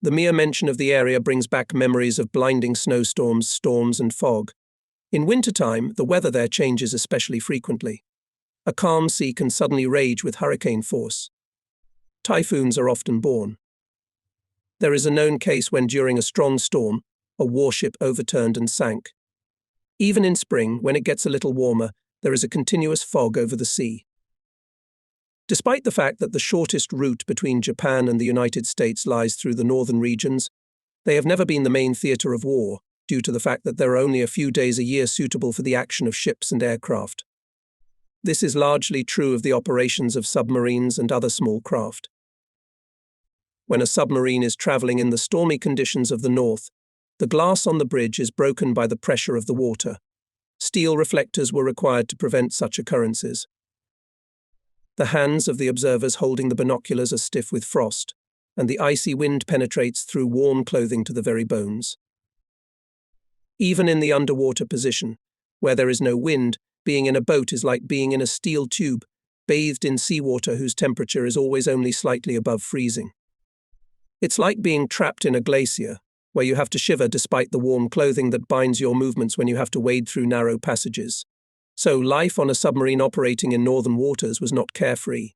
The mere mention of the area brings back memories of blinding snowstorms, storms, and fog. In wintertime, the weather there changes especially frequently. A calm sea can suddenly rage with hurricane force. Typhoons are often born. There is a known case when, during a strong storm, a warship overturned and sank. Even in spring, when it gets a little warmer, there is a continuous fog over the sea. Despite the fact that the shortest route between Japan and the United States lies through the northern regions, they have never been the main theatre of war, due to the fact that there are only a few days a year suitable for the action of ships and aircraft. This is largely true of the operations of submarines and other small craft. When a submarine is travelling in the stormy conditions of the north, the glass on the bridge is broken by the pressure of the water. Steel reflectors were required to prevent such occurrences. The hands of the observers holding the binoculars are stiff with frost, and the icy wind penetrates through warm clothing to the very bones. Even in the underwater position, where there is no wind, being in a boat is like being in a steel tube, bathed in seawater whose temperature is always only slightly above freezing. It's like being trapped in a glacier, where you have to shiver despite the warm clothing that binds your movements when you have to wade through narrow passages. So life on a submarine operating in northern waters was not carefree.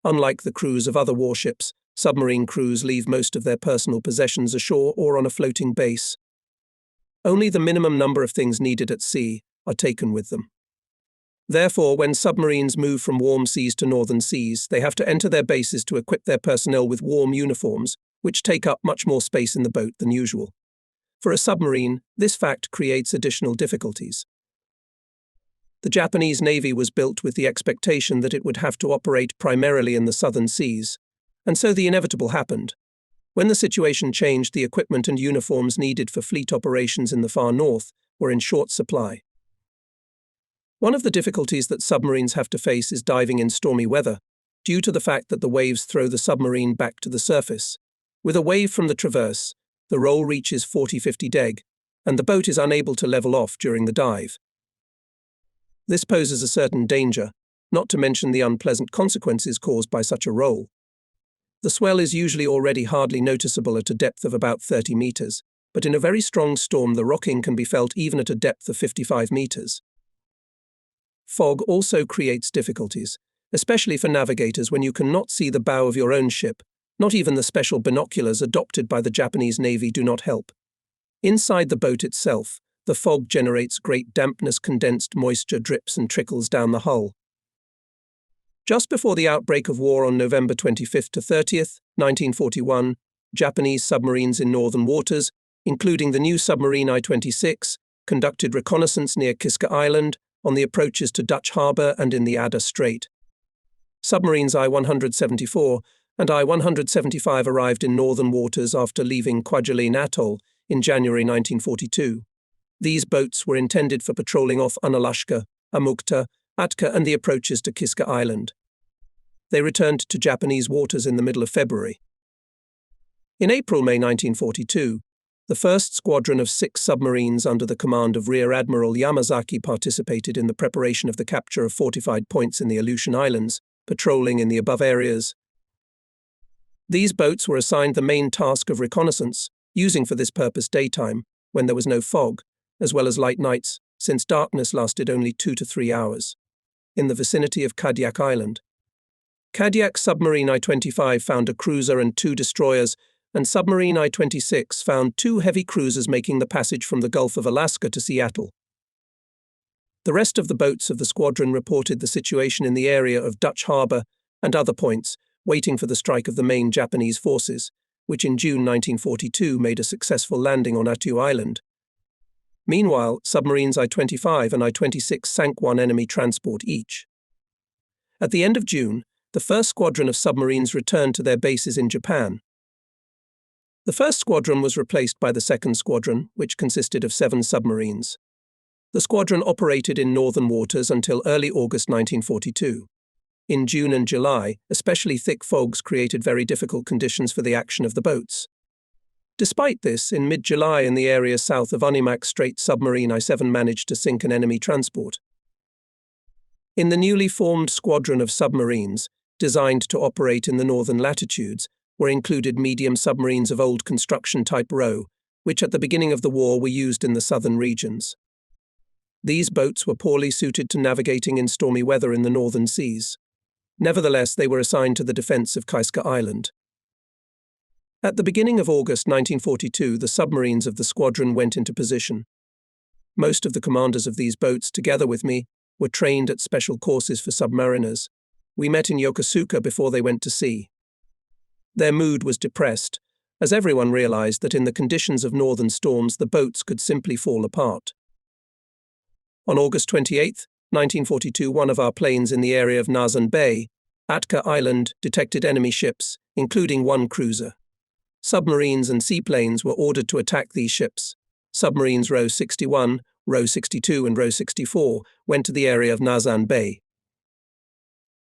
Unlike the crews of other warships, submarine crews leave most of their personal possessions ashore or on a floating base. Only the minimum number of things needed at sea are taken with them. Therefore, when submarines move from warm seas to northern seas, they have to enter their bases to equip their personnel with warm uniforms, which take up much more space in the boat than usual. For a submarine, this fact creates additional difficulties. The Japanese Navy was built with the expectation that it would have to operate primarily in the southern seas, and so the inevitable happened. When the situation changed, the equipment and uniforms needed for fleet operations in the far north were in short supply. One of the difficulties that submarines have to face is diving in stormy weather, due to the fact that the waves throw the submarine back to the surface. With a wave from the traverse, the roll reaches 40-50 deg, and the boat is unable to level off during the dive. This poses a certain danger, not to mention the unpleasant consequences caused by such a roll. The swell is usually already hardly noticeable at a depth of about 30 meters, but in a very strong storm the rocking can be felt even at a depth of 55 meters. Fog also creates difficulties, especially for navigators when you cannot see the bow of your own ship. Not even the special binoculars adopted by the Japanese Navy do not help. Inside the boat itself, the fog generates great dampness, condensed moisture drips and trickles down the hull. Just before the outbreak of war on November 25th to 30th, 1941, Japanese submarines in northern waters, including the new submarine I-26, conducted reconnaissance near Kiska Island, on the approaches to Dutch Harbour and in the Adda Strait. Submarines I-174 and I-175 arrived in northern waters after leaving Kwajalein Atoll in January 1942. These boats were intended for patrolling off Unalaska, Amukta, Atka and the approaches to Kiska Island. They returned to Japanese waters in the middle of February. In April-May 1942, the first squadron of 6 submarines under the command of Rear Admiral Yamazaki participated in the preparation of the capture of fortified points in the Aleutian Islands, patrolling in the above areas. These boats were assigned the main task of reconnaissance, using for this purpose daytime, when there was no fog, as well as light nights, since darkness lasted only 2 to 3 hours, in the vicinity of Kadiak Island. Kadiak submarine I-25 found a cruiser and 2 destroyers, and submarine I-26 found 2 heavy cruisers making the passage from the Gulf of Alaska to Seattle. The rest of the boats of the squadron reported the situation in the area of Dutch Harbour and other points, waiting for the strike of the main Japanese forces, which in June 1942 made a successful landing on Attu Island. Meanwhile, submarines I-25 and I-26 sank 1 enemy transport each. At the end of June, the first squadron of submarines returned to their bases in Japan. The first squadron was replaced by the second squadron, which consisted of 7 submarines. The squadron operated in northern waters until early August 1942. In June and July, especially thick fogs created very difficult conditions for the action of the boats. Despite this, in mid-July in the area south of Unimak Strait, submarine I-7 managed to sink an enemy transport. In the newly formed squadron of submarines, designed to operate in the northern latitudes, were included medium submarines of old construction type Roe, which at the beginning of the war were used in the southern regions. These boats were poorly suited to navigating in stormy weather in the northern seas. Nevertheless, they were assigned to the defense of Kaiska Island. At the beginning of August 1942, the submarines of the squadron went into position. Most of the commanders of these boats, together with me, were trained at special courses for submariners. We met in Yokosuka before they went to sea. Their mood was depressed, as everyone realized that in the conditions of northern storms the boats could simply fall apart. On August 28, 1942, one of our planes in the area of Nazan Bay, Atka Island, detected enemy ships, including one cruiser. Submarines and seaplanes were ordered to attack these ships. Submarines Row 61, Row 62 and Row 64 went to the area of Nazan Bay.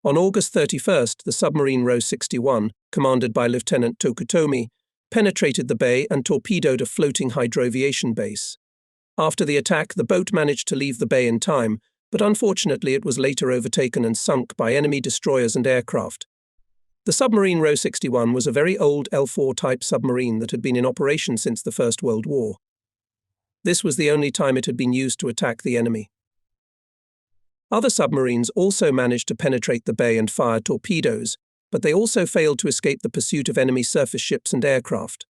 On August 31st, the submarine Row 61, commanded by Lieutenant Tokutomi, penetrated the bay and torpedoed a floating hydroaviation base. After the attack, the boat managed to leave the bay in time, but unfortunately it was later overtaken and sunk by enemy destroyers and aircraft. The submarine Row 61 was a very old L4 type submarine that had been in operation since the First World War. This was the only time it had been used to attack the enemy. Other submarines also managed to penetrate the bay and fire torpedoes, but they also failed to escape the pursuit of enemy surface ships and aircraft.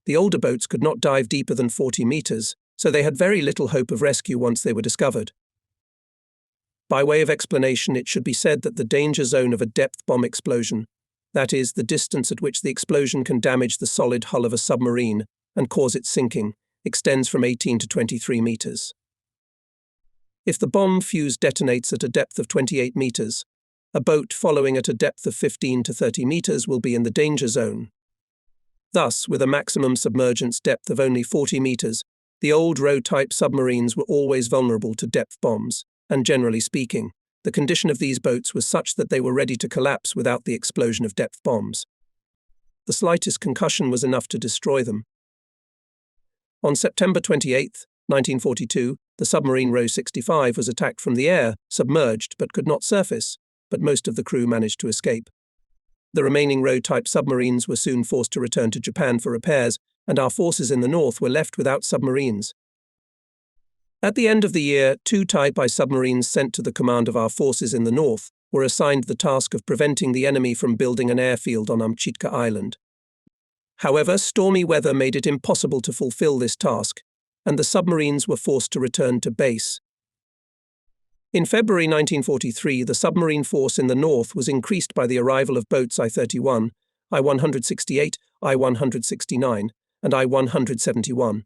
The older boats could not dive deeper than 40 meters, so they had very little hope of rescue once they were discovered. By way of explanation, it should be said that the danger zone of a depth bomb explosion, that is, the distance at which the explosion can damage the solid hull of a submarine and cause its sinking, extends from 18 to 23 meters. If the bomb fuse detonates at a depth of 28 meters, a boat following at a depth of 15 to 30 meters will be in the danger zone. Thus, with a maximum submergence depth of only 40 meters, the old Roe-type submarines were always vulnerable to depth bombs, and generally speaking, the condition of these boats was such that they were ready to collapse without the explosion of depth bombs. The slightest concussion was enough to destroy them. On September 28, 1942, the submarine Roe 65 was attacked from the air, submerged but could not surface, but most of the crew managed to escape. The remaining Roe-type submarines were soon forced to return to Japan for repairs, and our forces in the north were left without submarines. At the end of the year, 2 Type I submarines sent to the command of our forces in the north were assigned the task of preventing the enemy from building an airfield on Amchitka Island. However, stormy weather made it impossible to fulfill this task, and the submarines were forced to return to base. In February 1943, the submarine force in the north was increased by the arrival of boats I-31, I-168, I-169, and I-171.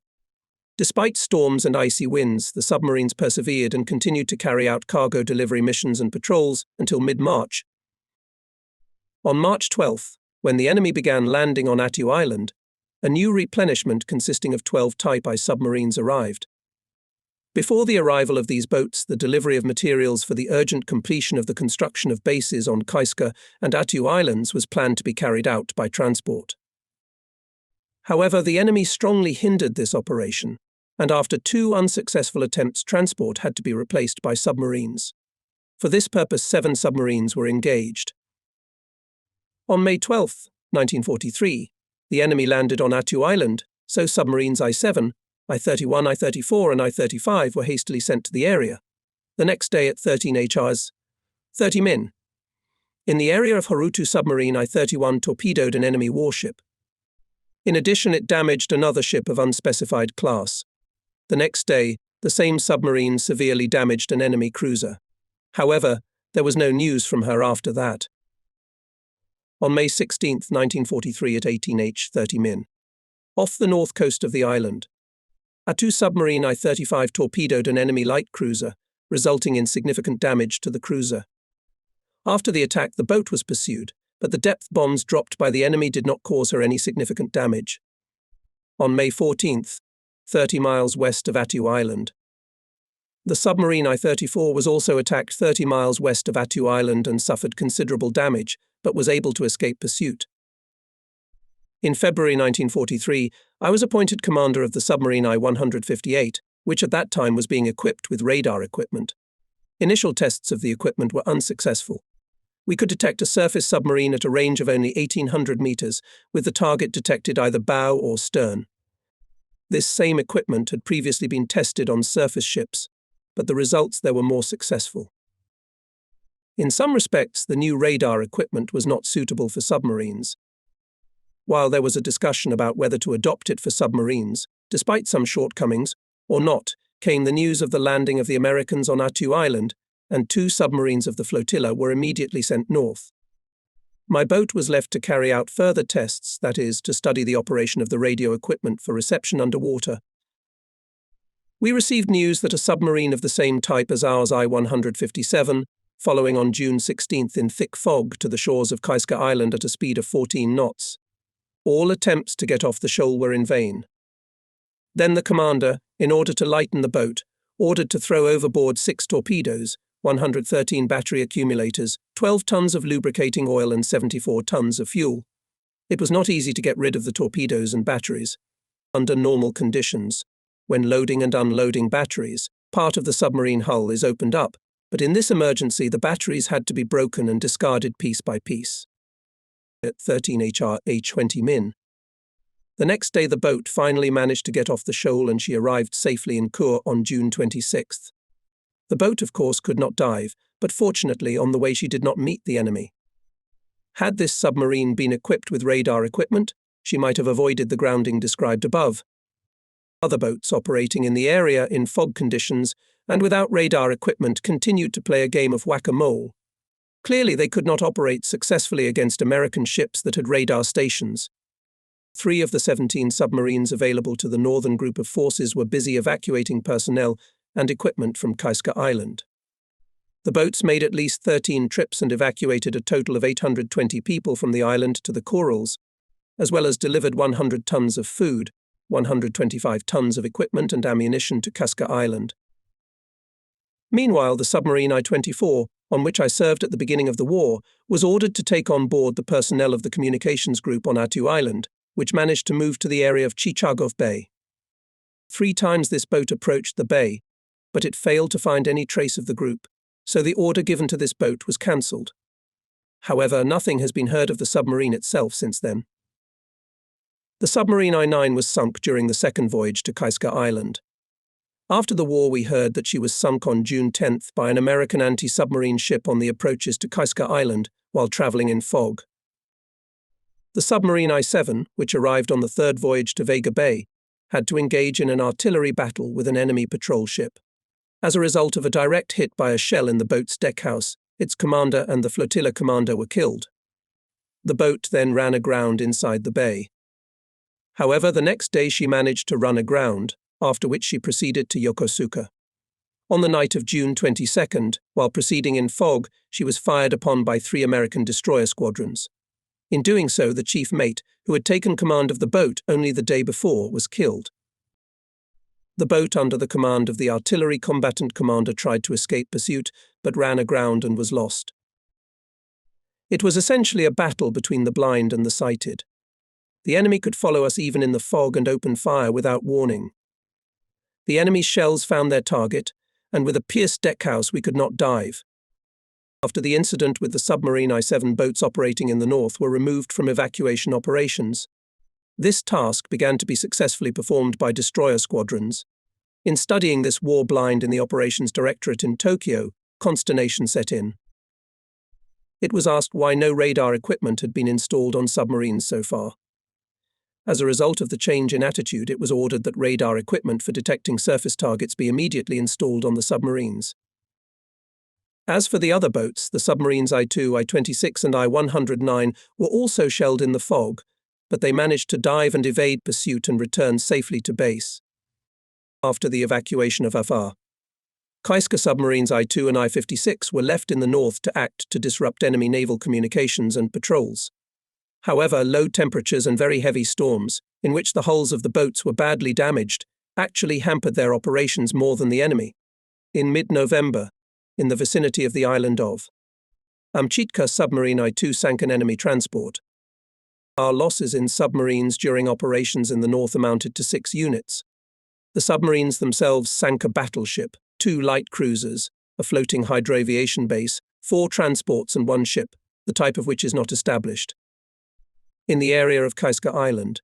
Despite storms and icy winds, the submarines persevered and continued to carry out cargo delivery missions and patrols until mid-March. On March 12, when the enemy began landing on Attu Island, a new replenishment consisting of 12 Type I submarines arrived. Before the arrival of these boats, the delivery of materials for the urgent completion of the construction of bases on Kaiska and Attu Islands was planned to be carried out by transport. However, the enemy strongly hindered this operation, and after 2 unsuccessful attempts, transport had to be replaced by submarines. For this purpose, 7 submarines were engaged. On May 12, 1943, the enemy landed on Attu Island, so submarines I-7, I-31, I-34 and I-35 were hastily sent to the area. The next day at 13 HRs, 30 Min. In the area of Haruto submarine, I-31 torpedoed an enemy warship. In addition, it damaged another ship of unspecified class. The next day, the same submarine severely damaged an enemy cruiser. However, there was no news from her after that. On May 16, 1943 at 18H 30 Min. Off the north coast of the island, Attu submarine I-35 torpedoed an enemy light cruiser, resulting in significant damage to the cruiser. After the attack, the boat was pursued, but the depth bombs dropped by the enemy did not cause her any significant damage. On May 14th, 30 miles west of Attu Island, the submarine I-34 was also attacked 30 miles west of Attu Island and suffered considerable damage, but was able to escape pursuit. In February 1943, I was appointed commander of the submarine I-158, which at that time was being equipped with radar equipment. Initial tests of the equipment were unsuccessful. We could detect a surface submarine at a range of only 1,800 meters, with the target detected either bow or stern. This same equipment had previously been tested on surface ships, but the results there were more successful. In some respects, the new radar equipment was not suitable for submarines. While there was a discussion about whether to adopt it for submarines, despite some shortcomings, or not, came the news of the landing of the Americans on Attu Island, and 2 submarines of the flotilla were immediately sent north. My boat was left to carry out further tests, that is, to study the operation of the radio equipment for reception underwater. We received news that a submarine of the same type as ours I-157, following on June 16th in thick fog to the shores of Kaiska Island at a speed of 14 knots. All attempts to get off the shoal were in vain. Then the commander, in order to lighten the boat, ordered to throw overboard 6 torpedoes, 113 battery accumulators, 12 tons of lubricating oil and 74 tons of fuel. It was not easy to get rid of the torpedoes and batteries. Under normal conditions, when loading and unloading batteries, part of the submarine hull is opened up, but in this emergency the batteries had to be broken and discarded piece by piece. At 13 HR H20 min. The next day the boat finally managed to get off the shoal and she arrived safely in Kur on June 26th. The boat, of course, could not dive, but fortunately on the way she did not meet the enemy. Had this submarine been equipped with radar equipment, she might have avoided the grounding described above. Other boats operating in the area in fog conditions and without radar equipment continued to play a game of whack-a-mole. Clearly they could not operate successfully against American ships that had radar stations. 3 of the 17 submarines available to the northern group of forces were busy evacuating personnel and equipment from Kaiska Island. The boats made at least 13 trips and evacuated a total of 820 people from the island to the corals, as well as delivered 100 tons of food, 125 tons of equipment and ammunition to Kaiska Island. Meanwhile, the submarine I-24, on which I served at the beginning of the war, was ordered to take on board the personnel of the communications group on Attu Island, which managed to move to the area of Chichagov Bay. 3 times this boat approached the bay, but it failed to find any trace of the group, so the order given to this boat was cancelled. However, nothing has been heard of the submarine itself since then. The submarine I-9 was sunk during the second voyage to Kaiska Island. After the war, we heard that she was sunk on June 10th by an American anti-submarine ship on the approaches to Kaiska Island while travelling in fog. The submarine I-7, which arrived on the third voyage to Vega Bay, had to engage in an artillery battle with an enemy patrol ship. As a result of a direct hit by a shell in the boat's deckhouse, its commander and the flotilla commander were killed. The boat then ran aground inside the bay. However, the next day she managed to run aground, after which she proceeded to Yokosuka. On the night of June 22nd, while proceeding in fog, she was fired upon by 3 American destroyer squadrons. In doing so, the chief mate, who had taken command of the boat only the day before, was killed. The boat under the command of the artillery combatant commander tried to escape pursuit, but ran aground and was lost. It was essentially a battle between the blind and the sighted. The enemy could follow us even in the fog and open fire without warning. The enemy's shells found their target, and with a pierced deckhouse we could not dive. After the incident with the submarine I-7, boats operating in the north were removed from evacuation operations. This task began to be successfully performed by destroyer squadrons. In studying this war blind in the Operations Directorate in Tokyo, consternation set in. It was asked why no radar equipment had been installed on submarines so far. As a result of the change in attitude, it was ordered that radar equipment for detecting surface targets be immediately installed on the submarines. As for the other boats, the submarines I-2, I-26 and I-109 were also shelled in the fog, but they managed to dive and evade pursuit and return safely to base. After the evacuation of Afar, Kaiska submarines I-2 and I-56 were left in the north to act to disrupt enemy naval communications and patrols. However, low temperatures and very heavy storms, in which the hulls of the boats were badly damaged, actually hampered their operations more than the enemy. In mid-November, in the vicinity of the island of Amchitka, submarine I-2 sank an enemy transport. Our losses in submarines during operations in the north amounted to 6 units. The submarines themselves sank a battleship, 2 light cruisers, a floating hydroaviation base, 4 transports and 1 ship, the type of which is not established. In the area of Kaiska Island,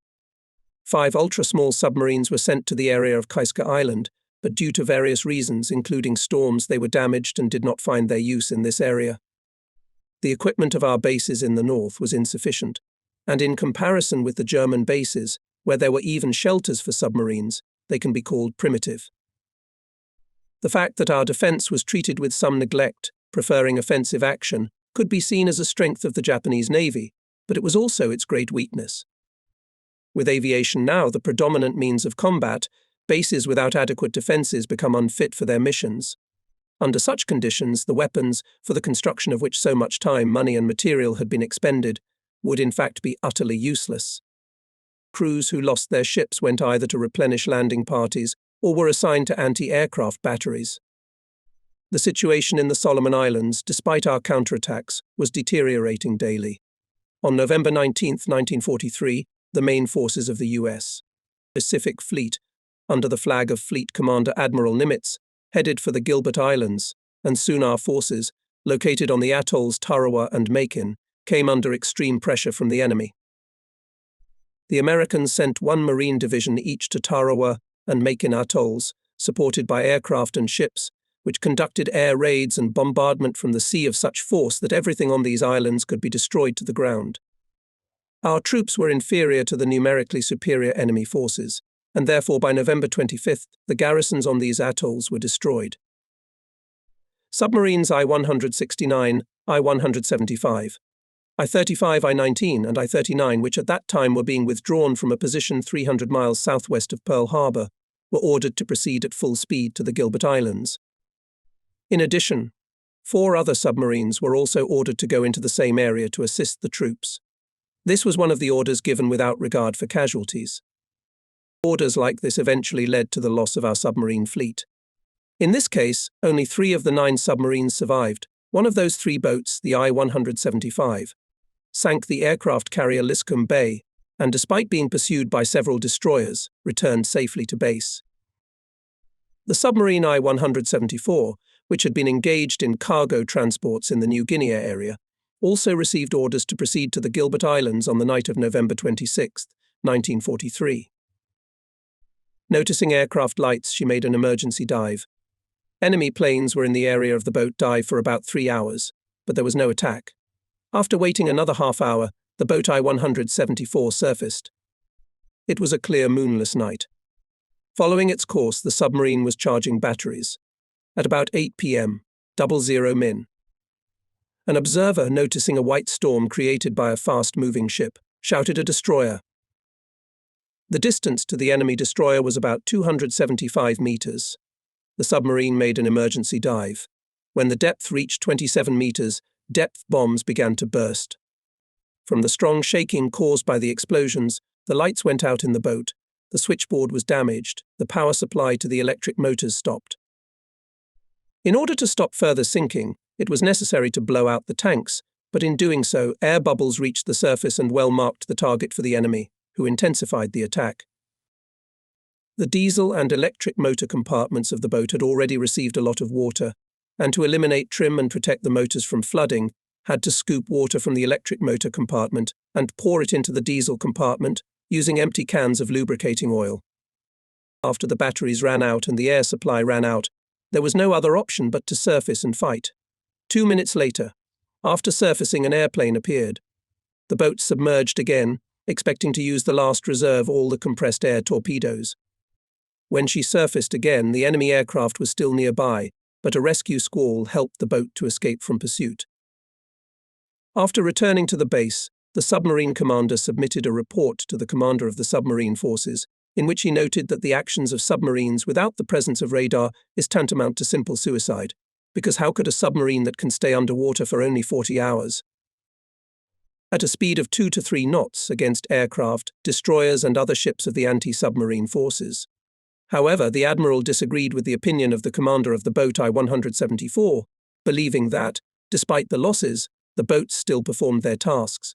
5 ultra-small submarines were sent to the area of Kaiska Island, but due to various reasons, including storms, they were damaged and did not find their use in this area. The equipment of our bases in the north was insufficient, and in comparison with the German bases, where there were even shelters for submarines, they can be called primitive. The fact that our defense was treated with some neglect, preferring offensive action, could be seen as a strength of the Japanese Navy, but it was also its great weakness. With aviation now the predominant means of combat, bases without adequate defenses become unfit for their missions. Under such conditions, the weapons, for the construction of which so much time, money and material had been expended, would in fact be utterly useless. Crews who lost their ships went either to replenish landing parties or were assigned to anti-aircraft batteries. The situation in the Solomon Islands, despite our counterattacks, was deteriorating daily. On November 19, 1943, the main forces of the U.S. Pacific Fleet, under the flag of Fleet Commander Admiral Nimitz, headed for the Gilbert Islands, and soon our forces, located on the atolls Tarawa and Makin, came under extreme pressure from the enemy. The Americans sent 1 Marine division each to Tarawa and Makin atolls, supported by aircraft and ships, which conducted air raids and bombardment from the sea of such force that everything on these islands could be destroyed to the ground. Our troops were inferior to the numerically superior enemy forces, and therefore by November 25th, the garrisons on these atolls were destroyed. Submarines I-169, I-175, I-35, I-19 and I-39, which at that time were being withdrawn from a position 300 miles southwest of Pearl Harbor, were ordered to proceed at full speed to the Gilbert Islands. In addition, 4 other submarines were also ordered to go into the same area to assist the troops. This was one of the orders given without regard for casualties. Orders like this eventually led to the loss of our submarine fleet. In this case, only 3 of the 9 submarines survived. One of those 3 boats, the I-175, sank the aircraft carrier Liscombe Bay, and despite being pursued by several destroyers, returned safely to base. The submarine I-174, which had been engaged in cargo transports in the New Guinea area, also received orders to proceed to the Gilbert Islands on the night of November 26, 1943. Noticing aircraft lights, she made an emergency dive. Enemy planes were in the area of the boat dive for about 3 hours, but there was no attack. After waiting another half-hour, the boat I-174 surfaced. It was a clear moonless night. Following its course, the submarine was charging batteries. At about 8 p.m., 00 min. An observer, noticing a white storm created by a fast-moving ship, shouted a destroyer. The distance to the enemy destroyer was about 275 meters. The submarine made an emergency dive. When the depth reached 27 meters, depth bombs began to burst. From the strong shaking caused by the explosions, the lights went out in the boat, the switchboard was damaged, the power supply to the electric motors stopped. In order to stop further sinking, it was necessary to blow out the tanks, but in doing so, air bubbles reached the surface and well marked the target for the enemy, who intensified the attack. The diesel and electric motor compartments of the boat had already received a lot of water, and to eliminate trim and protect the motors from flooding, had to scoop water from the electric motor compartment and pour it into the diesel compartment using empty cans of lubricating oil. After the batteries ran out and the air supply ran out, there was no other option but to surface and fight. 2 minutes later, after surfacing, an airplane appeared. The boat submerged again, expecting to use the last reserve, all the compressed air torpedoes. When she surfaced again, the enemy aircraft was still nearby, but a rescue squall helped the boat to escape from pursuit. After returning to the base, the submarine commander submitted a report to the commander of the submarine forces, in which he noted that the actions of submarines without the presence of radar is tantamount to simple suicide, because how could a submarine that can stay underwater for only 40 hours? At a speed of 2 to 3 knots against aircraft, destroyers and other ships of the anti-submarine forces. However, the admiral disagreed with the opinion of the commander of the boat I-174, believing that, despite the losses, the boats still performed their tasks.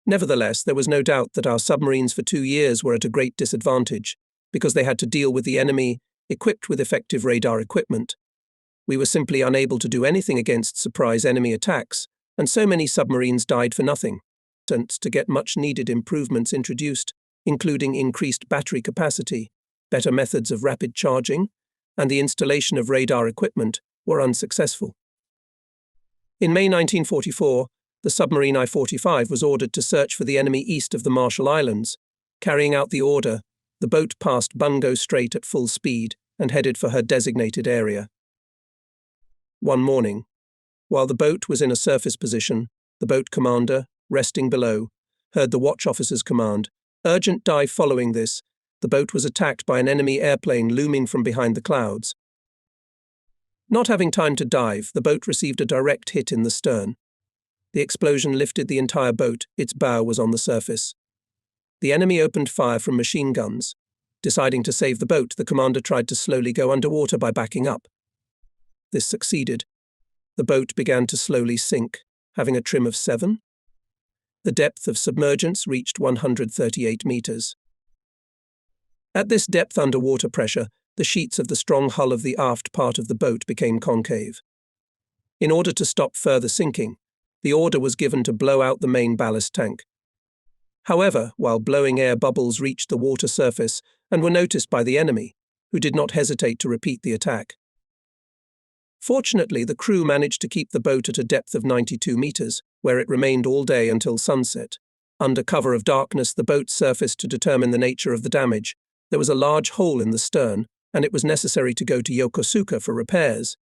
Nevertheless, there was no doubt that our submarines for 2 years were at a great disadvantage, because they had to deal with the enemy, equipped with effective radar equipment. We were simply unable to do anything against surprise enemy attacks, and so many submarines died for nothing. To get much-needed improvements introduced, including increased battery capacity, better methods of rapid charging, and the installation of radar equipment, were unsuccessful. In May 1944, the submarine I-45 was ordered to search for the enemy east of the Marshall Islands. Carrying out the order, the boat passed Bungo Strait at full speed and headed for her designated area. One morning, while the boat was in a surface position, the boat commander, resting below, heard the watch officer's command, "Urgent dive." Following this, the boat was attacked by an enemy airplane looming from behind the clouds. Not having time to dive, the boat received a direct hit in the stern. The explosion lifted the entire boat, its bow was on the surface. The enemy opened fire from machine guns. Deciding to save the boat, the commander tried to slowly go underwater by backing up. This succeeded. The boat began to slowly sink, having a trim of 7. The depth of submergence reached 138 meters. At this depth underwater pressure, the sheets of the strong hull of the aft part of the boat became concave. In order to stop further sinking, the order was given to blow out the main ballast tank. However, while blowing air bubbles reached the water surface and were noticed by the enemy, who did not hesitate to repeat the attack. Fortunately, the crew managed to keep the boat at a depth of 92 meters, where it remained all day until sunset. Under cover of darkness, the boat surfaced to determine the nature of the damage. There was a large hole in the stern, and it was necessary to go to Yokosuka for repairs.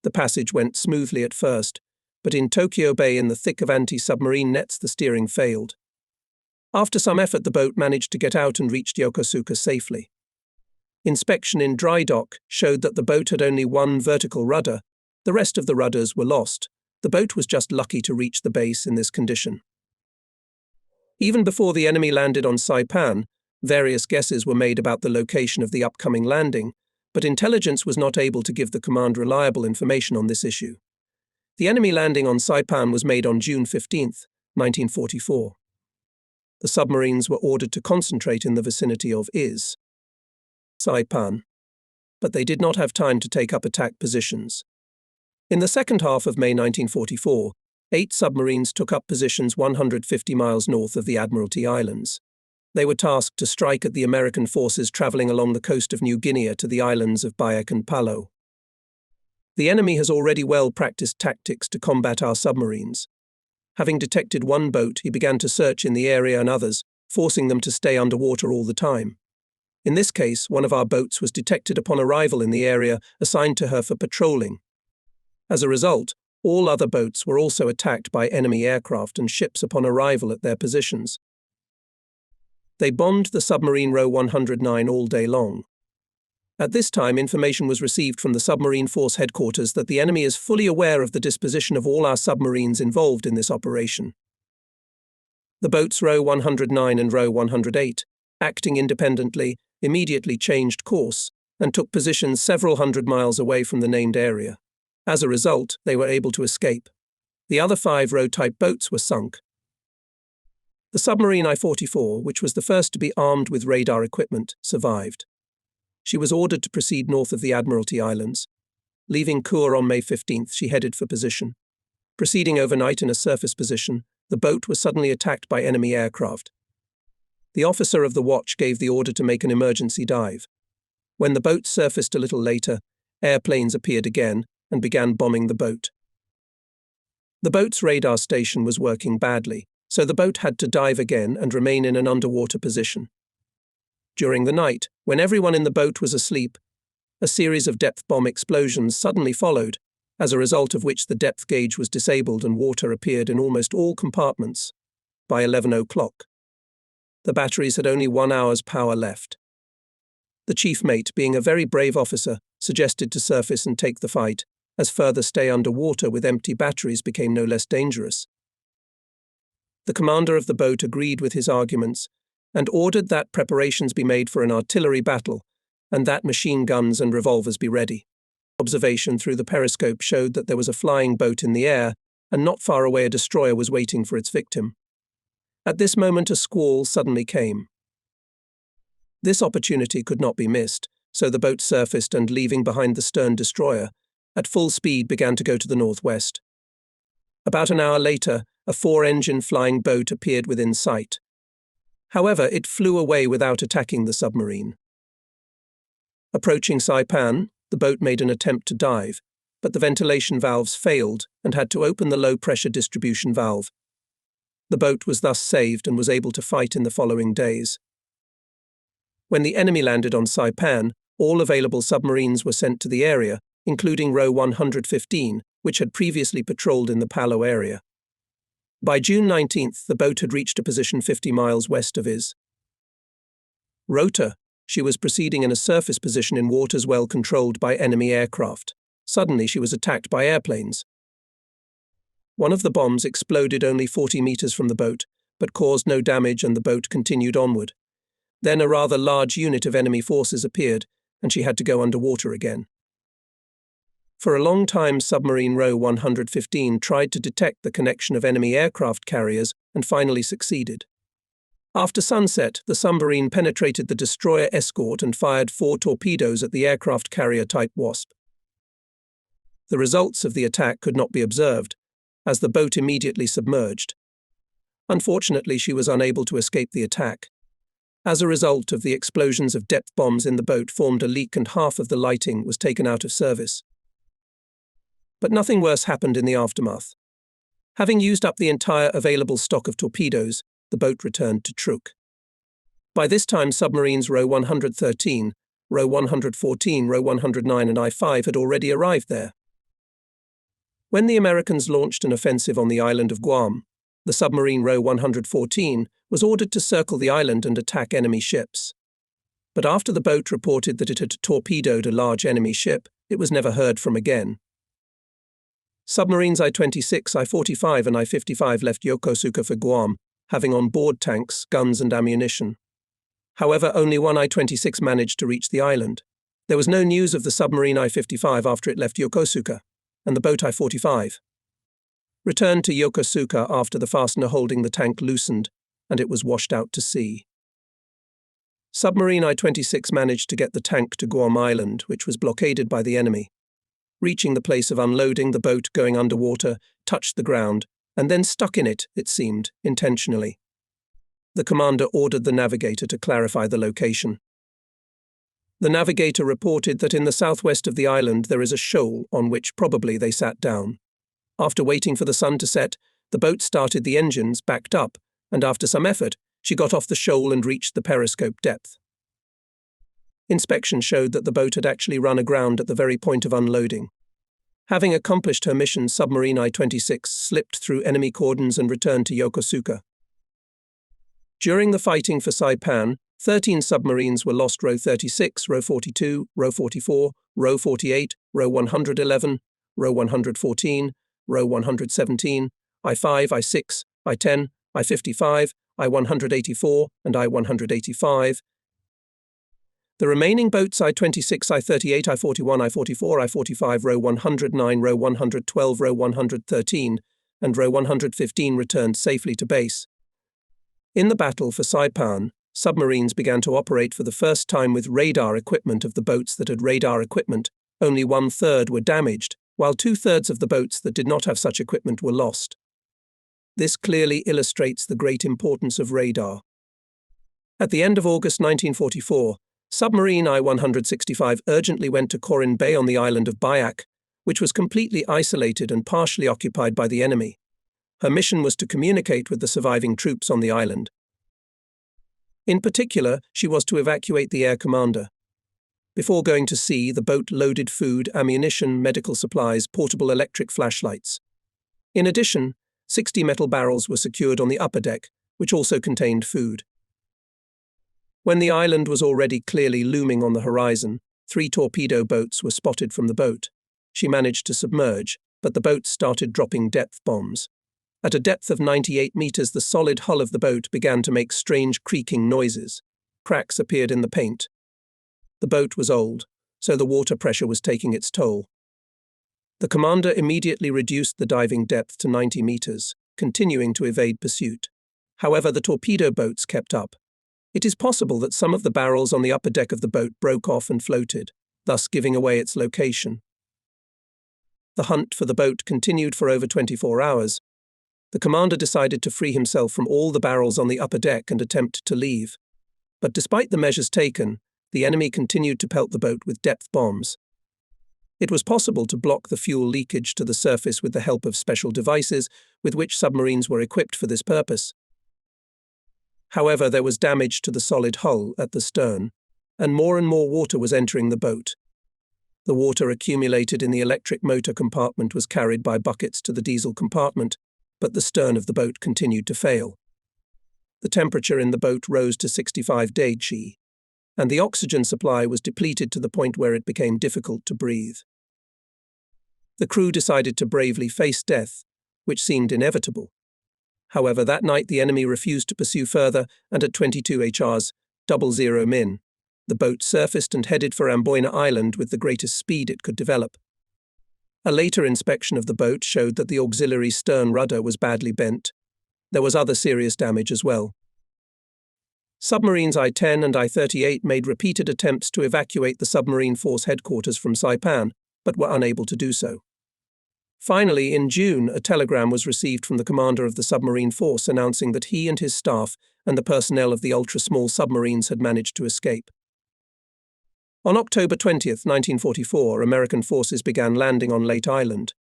The passage went smoothly at first, but in Tokyo Bay, in the thick of anti-submarine nets, the steering failed. After some effort, the boat managed to get out and reached Yokosuka safely. Inspection in dry dock showed that the boat had only one vertical rudder. The rest of the rudders were lost. The boat was just lucky to reach the base in this condition. Even before the enemy landed on Saipan, various guesses were made about the location of the upcoming landing, but intelligence was not able to give the command reliable information on this issue. The enemy landing on Saipan was made on June 15, 1944. The submarines were ordered to concentrate in the vicinity of Saipan, but they did not have time to take up attack positions. In the second half of May 1944, 8 submarines took up positions 150 miles north of the Admiralty Islands. They were tasked to strike at the American forces traveling along the coast of New Guinea to the islands of Biak and Palau. The enemy has already well-practiced tactics to combat our submarines. Having detected one boat, he began to search in the area and others, forcing them to stay underwater all the time. In this case, one of our boats was detected upon arrival in the area assigned to her for patrolling. As a result, all other boats were also attacked by enemy aircraft and ships upon arrival at their positions. They bombed the submarine row 109 all day long. At this time, information was received from the Submarine Force Headquarters that the enemy is fully aware of the disposition of all our submarines involved in this operation. The boats row 109 and row 108, acting independently, immediately changed course and took positions several hundred miles away from the named area. As a result, they were able to escape. The other 5 row-type boats were sunk. The submarine I-44, which was the first to be armed with radar equipment, survived. She was ordered to proceed north of the Admiralty Islands. Leaving Kure on May 15th, she headed for position. Proceeding overnight in a surface position, the boat was suddenly attacked by enemy aircraft. The officer of the watch gave the order to make an emergency dive. When the boat surfaced a little later, airplanes appeared again and began bombing the boat. The boat's radar station was working badly, so the boat had to dive again and remain in an underwater position. During the night, when everyone in the boat was asleep, a series of depth bomb explosions suddenly followed, as a result of which the depth gauge was disabled and water appeared in almost all compartments. By 11 o'clock, the batteries had only 1 hour's power left. The chief mate, being a very brave officer, suggested to surface and take the fight, as further stay underwater with empty batteries became no less dangerous. The commander of the boat agreed with his arguments and ordered that preparations be made for an artillery battle and that machine guns and revolvers be ready. Observation through the periscope showed that there was a flying boat in the air, and not far away a destroyer was waiting for its victim. At this moment a squall suddenly came. This opportunity could not be missed, so the boat surfaced and, leaving behind the stern destroyer, at full speed began to go to the northwest. About an hour later, a 4-engine flying boat appeared within sight. However, it flew away without attacking the submarine. Approaching Saipan, the boat made an attempt to dive, but the ventilation valves failed and had to open the low-pressure distribution valve. The boat was thus saved and was able to fight in the following days. When the enemy landed on Saipan, all available submarines were sent to the area, including Row 115, which had previously patrolled in the Palau area. By June 19th, the boat had reached a position 50 miles west of Is. Rota, she was proceeding in a surface position in waters well controlled by enemy aircraft. Suddenly, she was attacked by airplanes. One of the bombs exploded only 40 meters from the boat, but caused no damage and the boat continued onward. Then a rather large unit of enemy forces appeared, and she had to go underwater again. For a long time, submarine Row 115 tried to detect the connection of enemy aircraft carriers and finally succeeded. After sunset, the submarine penetrated the destroyer escort and fired 4 torpedoes at the aircraft carrier type Wasp. The results of the attack could not be observed, as the boat immediately submerged. Unfortunately, she was unable to escape the attack. As a result of the explosions of depth bombs in the boat formed a leak and half of the lighting was taken out of service. But nothing worse happened in the aftermath. Having used up the entire available stock of torpedoes, the boat returned to Truk. By this time, submarines Row 113, Row 114, Row 109 and I-5 had already arrived there. When the Americans launched an offensive on the island of Guam, the submarine Row 114 was ordered to circle the island and attack enemy ships. But after the boat reported that it had torpedoed a large enemy ship, it was never heard from again. Submarines I-26, I-45 and I-55 left Yokosuka for Guam, having on board tanks, guns and ammunition. However, only one I-26 managed to reach the island. There was no news of the submarine I-55 after it left Yokosuka, and the boat I-45 returned to Yokosuka after the fastener holding the tank loosened, and it was washed out to sea. Submarine I-26 managed to get the tank to Guam Island, which was blockaded by the enemy. Reaching the place of unloading, the boat, going underwater, touched the ground, and then stuck in it, it seemed, intentionally. The commander ordered the navigator to clarify the location. The navigator reported that in the southwest of the island there is a shoal on which probably they sat down. After waiting for the sun to set, the boat started the engines, backed up, and after some effort, she got off the shoal and reached the periscope depth. Inspection showed that the boat had actually run aground at the very point of unloading. Having accomplished her mission, submarine I-26 slipped through enemy cordons and returned to Yokosuka. During the fighting for Saipan, 13 submarines were lost: Row 36, Row 42, Row 44, Row 48, Row 111, Row 114, Row 117, I-5, I-6, I-10, I-55, I-184, and I-185. The remaining boats I-26, I-38, I-41, I-44, I-45, Row 109, Row 112, Row 113, and Row 115 returned safely to base. In the battle for Saipan, submarines began to operate for the first time with radar equipment. Of the boats that had radar equipment, only 1/3 were damaged, while 2/3 of the boats that did not have such equipment were lost. This clearly illustrates the great importance of radar. At the end of August 1944, submarine I-165 urgently went to Corin Bay on the island of Biak, which was completely isolated and partially occupied by the enemy. Her mission was to communicate with the surviving troops on the island. In particular, she was to evacuate the air commander. Before going to sea, the boat loaded food, ammunition, medical supplies, portable electric flashlights. In addition, 60 metal barrels were secured on the upper deck, which also contained food. When the island was already clearly looming on the horizon, 3 torpedo boats were spotted from the boat. She managed to submerge, but the boats started dropping depth bombs. At a depth of 98 meters, the solid hull of the boat began to make strange creaking noises. Cracks appeared in the paint. The boat was old, so the water pressure was taking its toll. The commander immediately reduced the diving depth to 90 meters, continuing to evade pursuit. However, the torpedo boats kept up. It is possible that some of the barrels on the upper deck of the boat broke off and floated, thus giving away its location. The hunt for the boat continued for over 24 hours. The commander decided to free himself from all the barrels on the upper deck and attempt to leave. But despite the measures taken, the enemy continued to pelt the boat with depth bombs. It was possible to block the fuel leakage to the surface with the help of special devices with which submarines were equipped for this purpose. However, there was damage to the solid hull at the stern, and more water was entering the boat. The water accumulated in the electric motor compartment was carried by buckets to the diesel compartment, but the stern of the boat continued to fail. The temperature in the boat rose to 65 degrees, and the oxygen supply was depleted to the point where it became difficult to breathe. The crew decided to bravely face death, which seemed inevitable. However, that night the enemy refused to pursue further, and at 22 HRs, 00 min, the boat surfaced and headed for Amboyna Island with the greatest speed it could develop. A later inspection of the boat showed that the auxiliary stern rudder was badly bent. There was other serious damage as well. Submarines I-10 and I-38 made repeated attempts to evacuate the submarine force headquarters from Saipan, but were unable to do so. Finally, in June, a telegram was received from the commander of the submarine force announcing that he and his staff and the personnel of the ultra-small submarines had managed to escape. On October 20, 1944, American forces began landing on Leyte Island.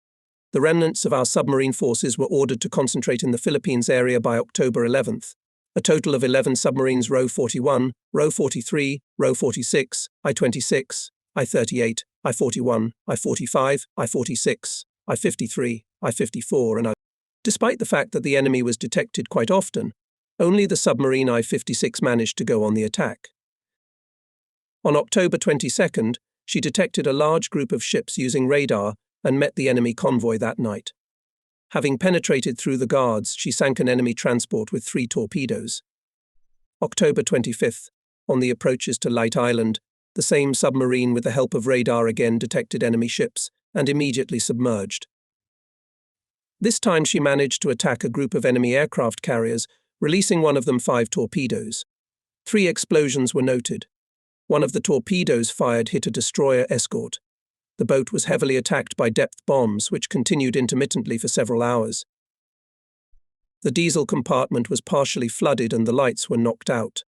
The remnants of our submarine forces were ordered to concentrate in the Philippines area by October 11th. A total of 11 submarines Row 41, Row 43, Row 46, I-26, I-38, I-41, I-45, I-46, I-53, I-54 and I. Despite the fact that the enemy was detected quite often, only the submarine I-56 managed to go on the attack. On October 22nd, she detected a large group of ships using radar and met the enemy convoy that night. Having penetrated through the guards, she sank an enemy transport with 3 torpedoes. October 25th, on the approaches to Leyte Island, the same submarine with the help of radar again detected enemy ships and immediately submerged. This time she managed to attack a group of enemy aircraft carriers, releasing one of them 5 torpedoes. 3 explosions were noted. One of the torpedoes fired hit a destroyer escort. The boat was heavily attacked by depth bombs, which continued intermittently for several hours. The diesel compartment was partially flooded and the lights were knocked out.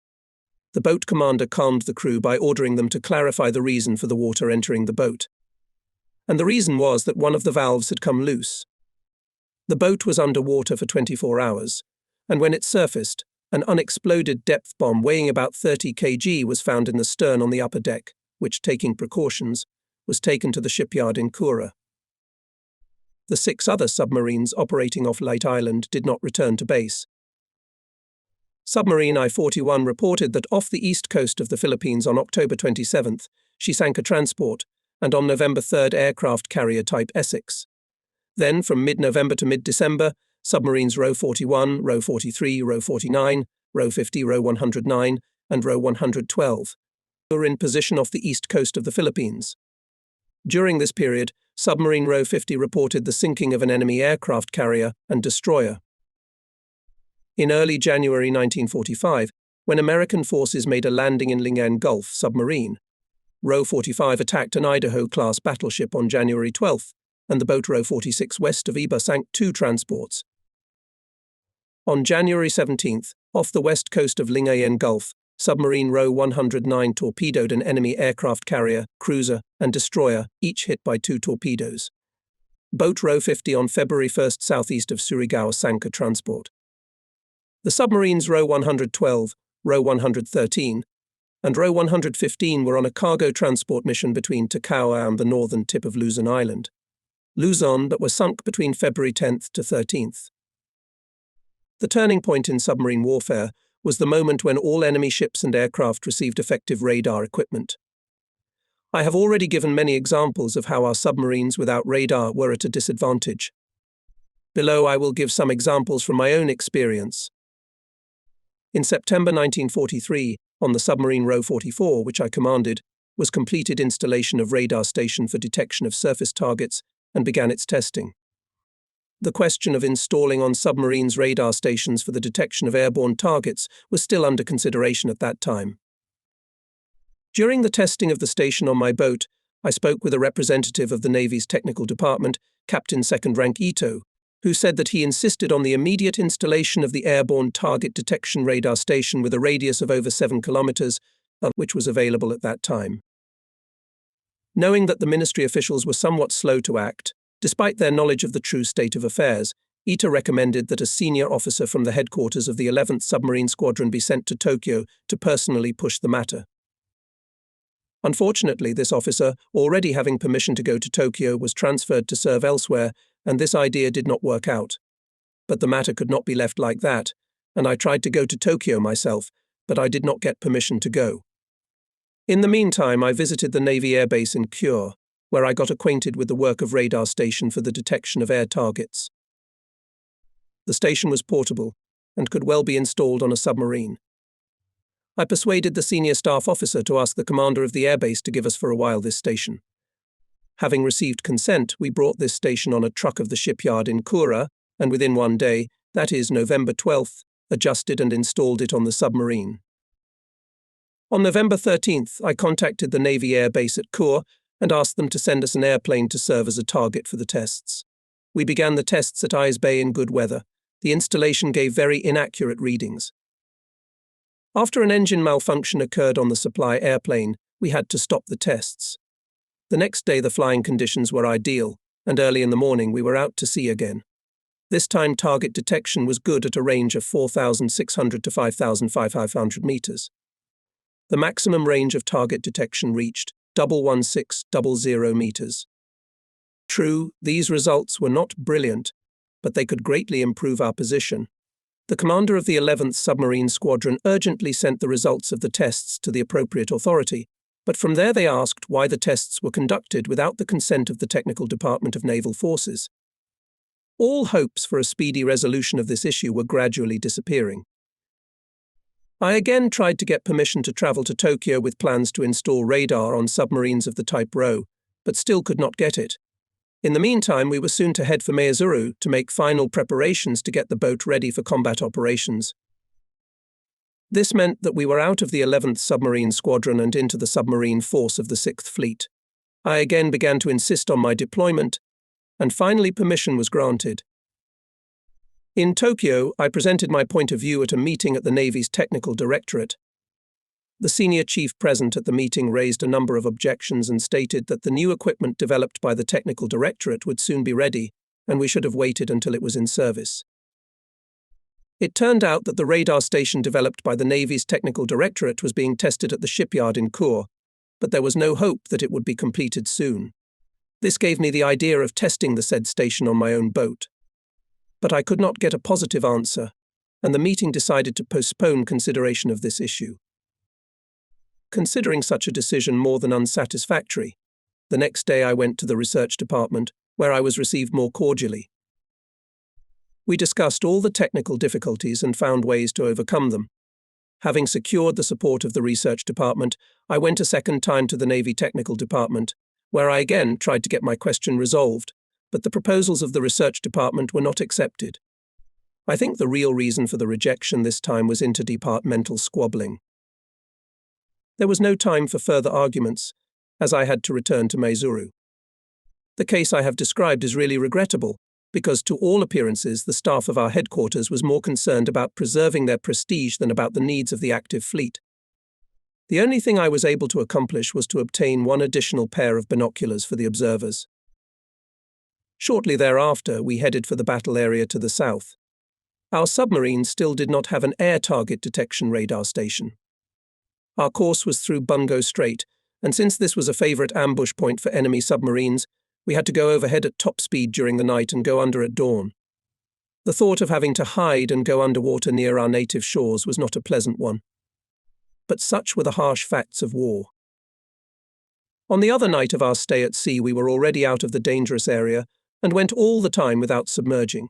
The boat commander calmed the crew by ordering them to clarify the reason for the water entering the boat. And the reason was that one of the valves had come loose. The boat was underwater for 24 hours, and when it surfaced, an unexploded depth bomb weighing about 30 kg was found in the stern on the upper deck, which, taking precautions, was taken to the shipyard in Kura. The 6 other submarines operating off Leyte Island did not return to base. Submarine I-41 reported that off the east coast of the Philippines on October 27th, she sank a transport, and on November 3rd aircraft carrier type Essex. Then, from mid-November to mid-December, submarines Row 41, Row 43, Row 49, Row 50, Row 109, and Row 112 were in position off the east coast of the Philippines. During this period, submarine Row 50 reported the sinking of an enemy aircraft carrier and destroyer. In early January 1945, when American forces made a landing in Lingayen Gulf submarine, Row 45 attacked an Idaho-class battleship on January 12th, and the boat Row 46 west of Iba sank 2 transports. On January 17th, off the west coast of Lingayen Gulf, submarine Row 109 torpedoed an enemy aircraft carrier, cruiser, and destroyer, each hit by 2 torpedoes. Boat Row 50 on February 1st southeast of Surigao sank a transport. The submarines Row 112, Row 113, and Row 115 were on a cargo transport mission between Takawa and the northern tip of Luzon Island, Luzon, but were sunk between February 10th to 13th. The turning point in submarine warfare was the moment when all enemy ships and aircraft received effective radar equipment. I have already given many examples of how our submarines without radar were at a disadvantage. Below I will give some examples from my own experience. In September 1943, on the submarine Row 44, which I commanded, was completed installation of radar station for detection of surface targets and began its testing. The question of installing on submarines radar stations for the detection of airborne targets was still under consideration at that time. During the testing of the station on my boat, I spoke with a representative of the Navy's technical department, Captain Second Rank Ito, who said that he insisted on the immediate installation of the airborne target detection radar station with a radius of over 7 kilometers, which was available at that time. Knowing that the ministry officials were somewhat slow to act, despite their knowledge of the true state of affairs, Ito recommended that a senior officer from the headquarters of the 11th Submarine Squadron be sent to Tokyo to personally push the matter. Unfortunately, this officer, already having permission to go to Tokyo, was transferred to serve elsewhere, and this idea did not work out. But the matter could not be left like that, and I tried to go to Tokyo myself, but I did not get permission to go. In the meantime, I visited the Navy Air Base in Kure, where I got acquainted with the work of radar station for the detection of air targets. The station was portable and could well be installed on a submarine. I persuaded the senior staff officer to ask the commander of the airbase to give us for a while this station. Having received consent, we brought this station on a truck of the shipyard in Kura, and within one day, that is November 12th, adjusted and installed it on the submarine. On November 13th, I contacted the Navy Air Base at Kure and asked them to send us an airplane to serve as a target for the tests. We began the tests at Eyes Bay in good weather. The installation gave very inaccurate readings. After an engine malfunction occurred on the supply airplane, we had to stop the tests. The next day the flying conditions were ideal, and early in the morning we were out to sea again. This time target detection was good at a range of 4,600 to 5,500 meters. The maximum range of target detection reached 11600 meters. True, these results were not brilliant, but they could greatly improve our position. The commander of the 11th Submarine Squadron urgently sent the results of the tests to the appropriate authority, but from there they asked why the tests were conducted without the consent of the Technical Department of Naval Forces. All hopes for a speedy resolution of this issue were gradually disappearing. I again tried to get permission to travel to Tokyo with plans to install radar on submarines of the type Rho, but still could not get it. In the meantime, we were soon to head for Maizuru to make final preparations to get the boat ready for combat operations. This meant that we were out of the 11th Submarine Squadron and into the submarine force of the 6th Fleet. I again began to insist on my deployment, and finally permission was granted. In Tokyo, I presented my point of view at a meeting at the Navy's Technical Directorate. The senior chief present at the meeting raised a number of objections and stated that the new equipment developed by the Technical Directorate would soon be ready, and we should have waited until it was in service. It turned out that the radar station developed by the Navy's Technical Directorate was being tested at the shipyard in Kure, but there was no hope that it would be completed soon. This gave me the idea of testing the said station on my own boat. But I could not get a positive answer, and the meeting decided to postpone consideration of this issue. Considering such a decision more than unsatisfactory, the next day I went to the research department, where I was received more cordially. We discussed all the technical difficulties and found ways to overcome them. Having secured the support of the research department, I went a second time to the Navy Technical Department, where I again tried to get my question resolved, but the proposals of the research department were not accepted. I think the real reason for the rejection this time was interdepartmental squabbling. There was no time for further arguments, as I had to return to Maizuru. The case I have described is really regrettable, because to all appearances the staff of our headquarters was more concerned about preserving their prestige than about the needs of the active fleet. The only thing I was able to accomplish was to obtain one additional pair of binoculars for the observers. Shortly thereafter, we headed for the battle area to the south. Our submarine still did not have an air target detection radar station. Our course was through Bungo Strait, and since this was a favorite ambush point for enemy submarines, we had to go overhead at top speed during the night and go under at dawn. The thought of having to hide and go underwater near our native shores was not a pleasant one. But such were the harsh facts of war. On the other night of our stay at sea, we were already out of the dangerous area and went all the time without submerging.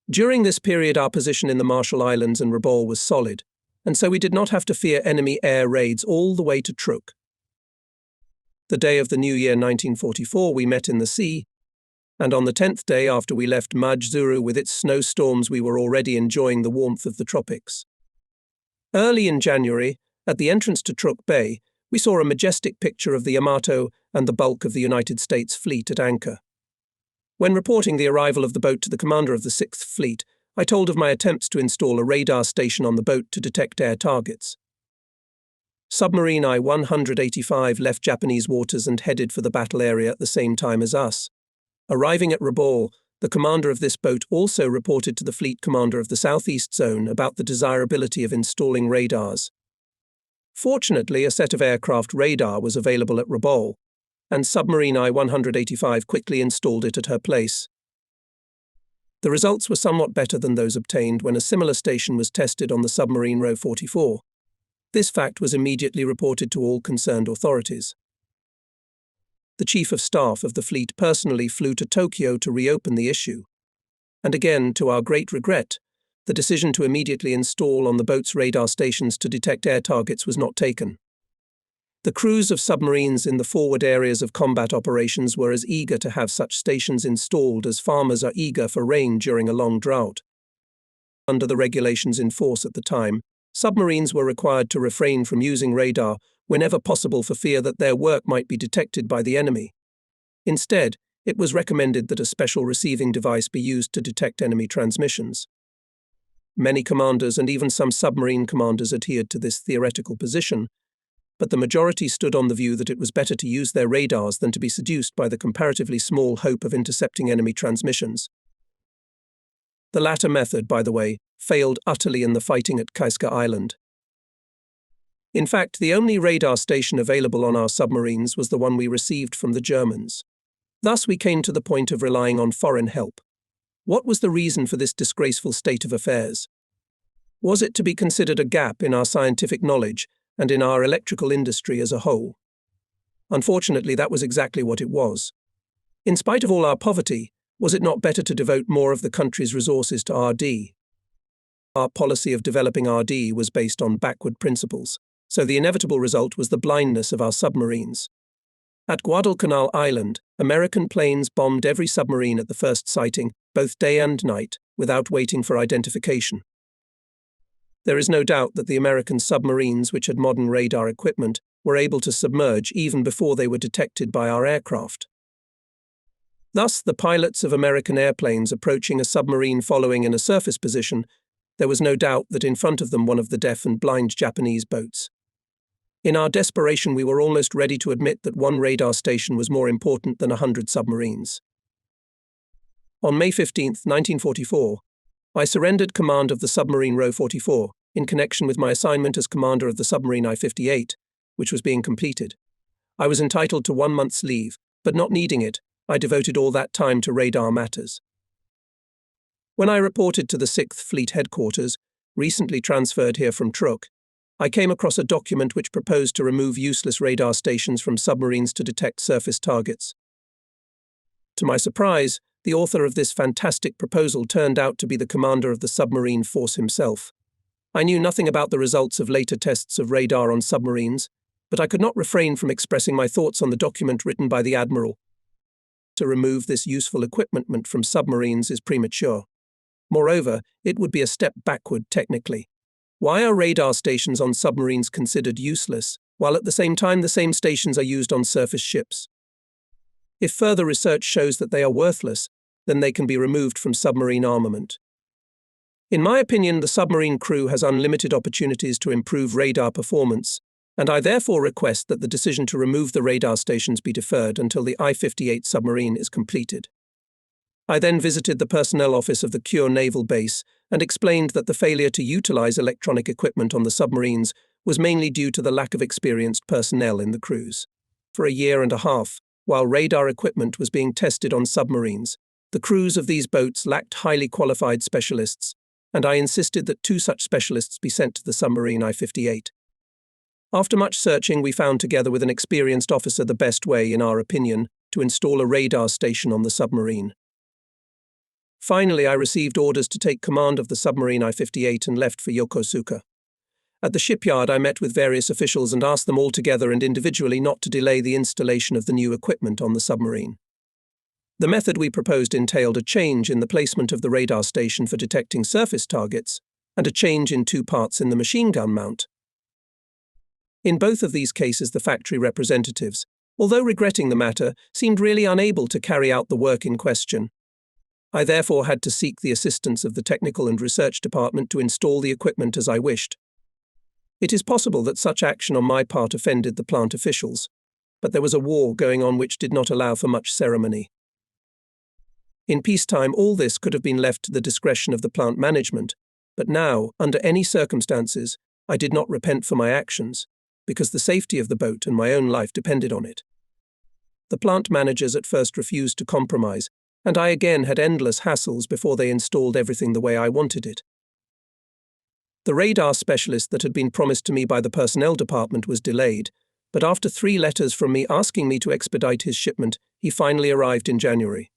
During this period, our position in the Marshall Islands and Rabaul was solid, and so we did not have to fear enemy air raids all the way to Truk. The day of the New Year 1944 we met in the sea, And on the 10th day after we left Majzuru with its snowstorms, we were already enjoying the warmth of the tropics. Early in January, at the entrance to Truk Bay, we saw a majestic picture of the Yamato and the bulk of the United States fleet at anchor. When reporting the arrival of the boat to the commander of the 6th Fleet, I told of my attempts to install a radar station on the boat to detect air targets. Submarine I-185 left Japanese waters and headed for the battle area at the same time as us. Arriving at Rabaul, the commander of this boat also reported to the fleet commander of the Southeast Zone about the desirability of installing radars. Fortunately, a set of aircraft radar was available at Rabaul, and submarine I-185 quickly installed it at her place. The results were somewhat better than those obtained when a similar station was tested on the submarine Ro-44. This fact was immediately reported to all concerned authorities. The Chief of Staff of the fleet personally flew to Tokyo to reopen the issue. And again, to our great regret, the decision to immediately install on the boat's radar stations to detect air targets was not taken. The crews of submarines in the forward areas of combat operations were as eager to have such stations installed as farmers are eager for rain during a long drought. Under the regulations in force at the time, submarines were required to refrain from using radar whenever possible for fear that their work might be detected by the enemy. Instead, it was recommended that a special receiving device be used to detect enemy transmissions. Many commanders and even some submarine commanders adhered to this theoretical position, but the majority stood on the view that it was better to use their radars than to be seduced by the comparatively small hope of intercepting enemy transmissions. The latter method, by the way, failed utterly in the fighting at Kaiska Island. In fact, the only radar station available on our submarines was the one we received from the Germans. Thus, we came to the point of relying on foreign help. What was the reason for this disgraceful state of affairs? Was it to be considered a gap in our scientific knowledge and in our electrical industry as a whole? Unfortunately, that was exactly what it was. In spite of all our poverty, was it not better to devote more of the country's resources to RD? Our policy of developing RD was based on backward principles, so the inevitable result was the blindness of our submarines. At Guadalcanal Island, American planes bombed every submarine at the first sighting, both day and night, without waiting for identification. There is no doubt that the American submarines, which had modern radar equipment, were able to submerge even before they were detected by our aircraft. Thus, the pilots of American airplanes approaching a submarine following in a surface position, there was no doubt that in front of them one of the deaf and blind Japanese boats. In our desperation, we were almost ready to admit that one radar station was more important than 100 submarines. On May 15, 1944, I surrendered command of the submarine Ro-44 in connection with my assignment as commander of the submarine I-58, which was being completed. I was entitled to 1 month's leave, but not needing it, I devoted all that time to radar matters. When I reported to the 6th Fleet Headquarters, recently transferred here from Truk, I came across a document which proposed to remove useless radar stations from submarines to detect surface targets. To my surprise, the author of this fantastic proposal turned out to be the commander of the submarine force himself. I knew nothing about the results of later tests of radar on submarines, but I could not refrain from expressing my thoughts on the document written by the Admiral. To remove this useful equipment from submarines is premature. Moreover, it would be a step backward technically. Why are radar stations on submarines considered useless, while at the same time the same stations are used on surface ships? If further research shows that they are worthless, then they can be removed from submarine armament. In my opinion, the submarine crew has unlimited opportunities to improve radar performance, and I therefore request that the decision to remove the radar stations be deferred until the I-58 submarine is completed. I then visited the personnel office of the Kure Naval Base and explained that the failure to utilize electronic equipment on the submarines was mainly due to the lack of experienced personnel in the crews. For a year and a half, while radar equipment was being tested on submarines, the crews of these boats lacked highly qualified specialists, and I insisted that 2 such specialists be sent to the submarine I-58. After much searching, we found together with an experienced officer the best way, in our opinion, to install a radar station on the submarine. Finally, I received orders to take command of the submarine I-58 and left for Yokosuka. At the shipyard, I met with various officials and asked them all together and individually not to delay the installation of the new equipment on the submarine. The method we proposed entailed a change in the placement of the radar station for detecting surface targets, and a change in two parts in the machine gun mount. In both of these cases, the factory representatives, although regretting the matter, seemed really unable to carry out the work in question. I therefore had to seek the assistance of the technical and research department to install the equipment as I wished. It is possible that such action on my part offended the plant officials, but there was a war going on which did not allow for much ceremony. In peacetime, all this could have been left to the discretion of the plant management, but now, under any circumstances, I did not repent for my actions, because the safety of the boat and my own life depended on it. The plant managers at first refused to compromise, and I again had endless hassles before they installed everything the way I wanted it. The radar specialist that had been promised to me by the personnel department was delayed, but after 3 letters from me asking me to expedite his shipment, he finally arrived in January.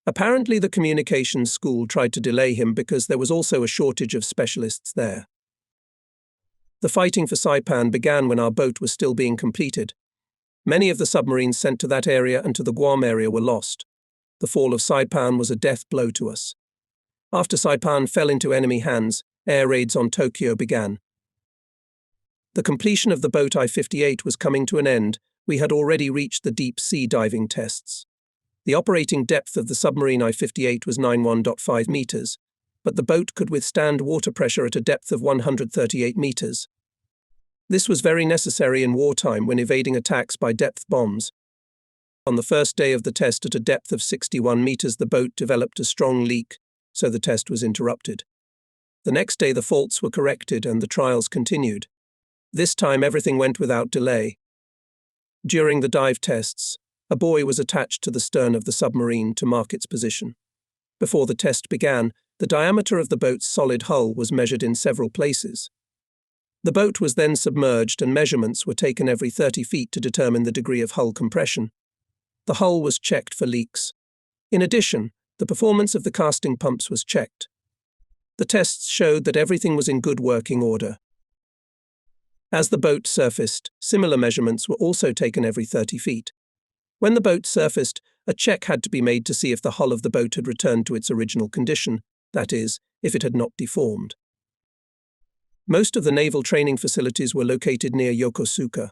Apparently, the communications school tried to delay him because there was also a shortage of specialists there. The fighting for Saipan began when our boat was still being completed. Many of the submarines sent to that area and to the Guam area were lost. The fall of Saipan was a death blow to us. After Saipan fell into enemy hands, air raids on Tokyo began. The completion of the boat I-58 was coming to an end. We had already reached the deep sea diving tests. The operating depth of the submarine I-58 was 91.5 meters, but the boat could withstand water pressure at a depth of 138 meters. This was very necessary in wartime when evading attacks by depth bombs. On the first day of the test at a depth of 61 meters, the boat developed a strong leak, so the test was interrupted. The next day the faults were corrected and the trials continued. This time everything went without delay. During the dive tests, a buoy was attached to the stern of the submarine to mark its position. Before the test began, the diameter of the boat's solid hull was measured in several places. The boat was then submerged and measurements were taken every 30 feet to determine the degree of hull compression. The hull was checked for leaks. In addition, the performance of the casting pumps was checked. The tests showed that everything was in good working order. As the boat surfaced, similar measurements were also taken every 30 feet. When the boat surfaced, a check had to be made to see if the hull of the boat had returned to its original condition, that is, if it had not deformed. Most of the naval training facilities were located near Yokosuka.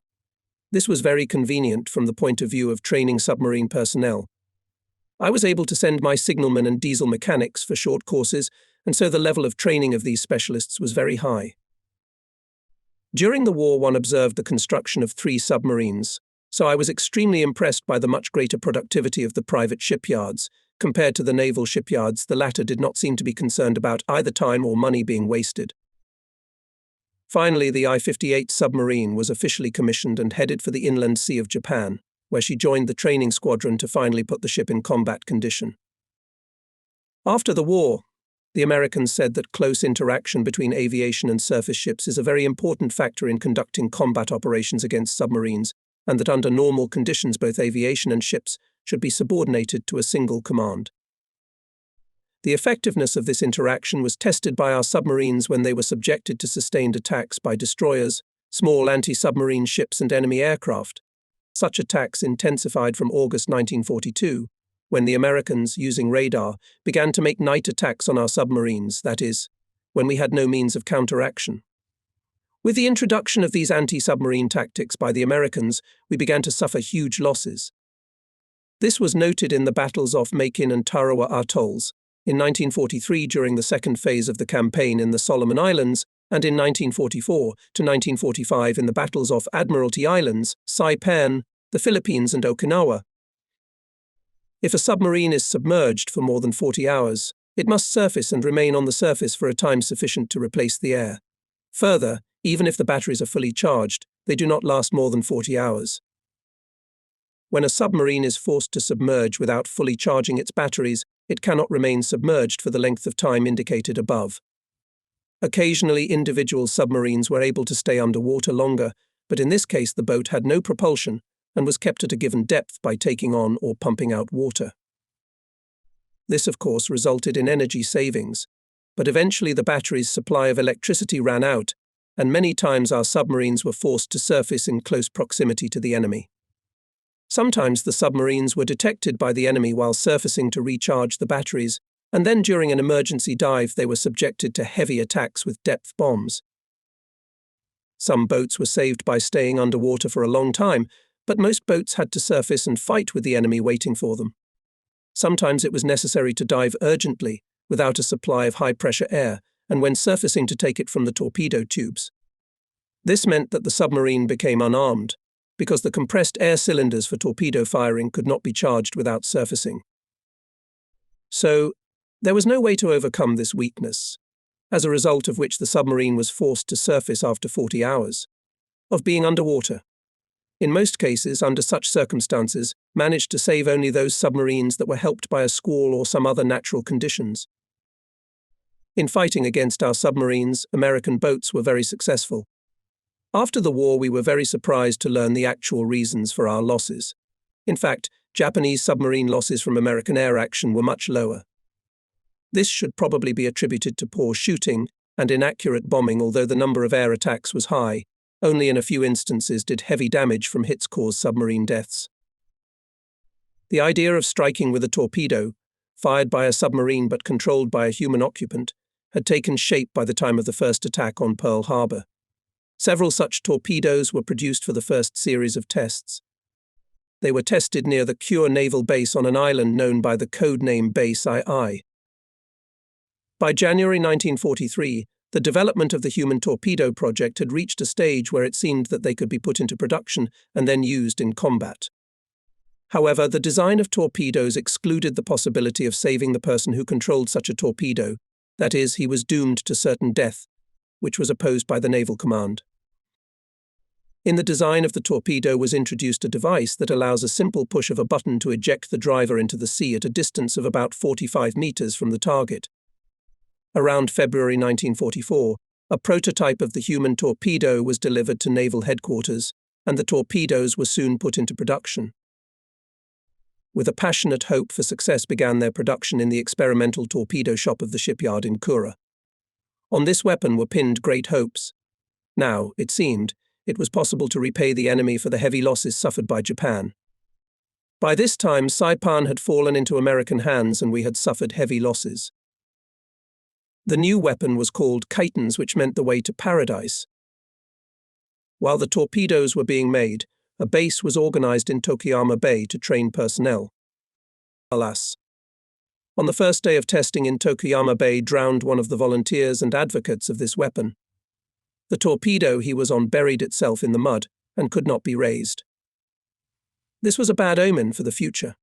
This was very convenient from the point of view of training submarine personnel. I was able to send my signalmen and diesel mechanics for short courses, and so the level of training of these specialists was very high. During the war, one observed the construction of 3 submarines, so I was extremely impressed by the much greater productivity of the private shipyards. Compared to the naval shipyards, the latter did not seem to be concerned about either time or money being wasted. Finally, the I-58 submarine was officially commissioned and headed for the inland sea of Japan, where she joined the training squadron to finally put the ship in combat condition. After the war, the Americans said that close interaction between aviation and surface ships is a very important factor in conducting combat operations against submarines, and that under normal conditions both aviation and ships should be subordinated to a single command. The effectiveness of this interaction was tested by our submarines when they were subjected to sustained attacks by destroyers, small anti-submarine ships and enemy aircraft. Such attacks intensified from August 1942, when the Americans, using radar, began to make night attacks on our submarines, that is, when we had no means of counteraction. With the introduction of these anti-submarine tactics by the Americans, we began to suffer huge losses. This was noted in the battles off Makin and Tarawa atolls, in 1943 during the second phase of the campaign in the Solomon Islands, and in 1944 to 1945 in the battles off Admiralty Islands, Saipan, the Philippines and Okinawa. If a submarine is submerged for more than 40 hours, it must surface and remain on the surface for a time sufficient to replace the air. Further, even if the batteries are fully charged, they do not last more than 40 hours. When a submarine is forced to submerge without fully charging its batteries, it cannot remain submerged for the length of time indicated above. Occasionally, individual submarines were able to stay underwater longer, but in this case the boat had no propulsion and was kept at a given depth by taking on or pumping out water. This, of course, resulted in energy savings, but eventually the battery's supply of electricity ran out, and many times our submarines were forced to surface in close proximity to the enemy. Sometimes the submarines were detected by the enemy while surfacing to recharge the batteries, and then during an emergency dive they were subjected to heavy attacks with depth bombs. Some boats were saved by staying underwater for a long time, but most boats had to surface and fight with the enemy waiting for them. Sometimes it was necessary to dive urgently, without a supply of high-pressure air, and when surfacing to take it from the torpedo tubes. This meant that the submarine became unarmed, because the compressed air cylinders for torpedo firing could not be charged without surfacing. So, there was no way to overcome this weakness, as a result of which the submarine was forced to surface after 40 hours of being underwater. In most cases, under such circumstances, managed to save only those submarines that were helped by a squall or some other natural conditions. In fighting against our submarines, American boats were very successful. After the war, we were very surprised to learn the actual reasons for our losses. In fact, Japanese submarine losses from American air action were much lower. This should probably be attributed to poor shooting and inaccurate bombing, although the number of air attacks was high. Only in a few instances did heavy damage from hits cause submarine deaths. The idea of striking with a torpedo, fired by a submarine but controlled by a human occupant, had taken shape by the time of the first attack on Pearl Harbor. Several such torpedoes were produced for the first series of tests. They were tested near the Kure naval base on an island known by the code name Base II. By January 1943, the development of the human torpedo project had reached a stage where it seemed that they could be put into production and then used in combat. However, the design of torpedoes excluded the possibility of saving the person who controlled such a torpedo, that is, he was doomed to certain death, which was opposed by the Naval Command. In the design of the torpedo was introduced a device that allows a simple push of a button to eject the driver into the sea at a distance of about 45 meters from the target. Around February 1944, a prototype of the human torpedo was delivered to naval headquarters, and the torpedoes were soon put into production. With a passionate hope for success began their production in the experimental torpedo shop of the shipyard in Kure. On this weapon were pinned great hopes. Now, it seemed, it was possible to repay the enemy for the heavy losses suffered by Japan. By this time, Saipan had fallen into American hands and we had suffered heavy losses. The new weapon was called Kitons, which meant the way to paradise. While the torpedoes were being made, a base was organized in Tokuyama Bay to train personnel. Alas! On the first day of testing in Tokuyama Bay drowned one of the volunteers and advocates of this weapon. The torpedo he was on buried itself in the mud and could not be raised. This was a bad omen for the future.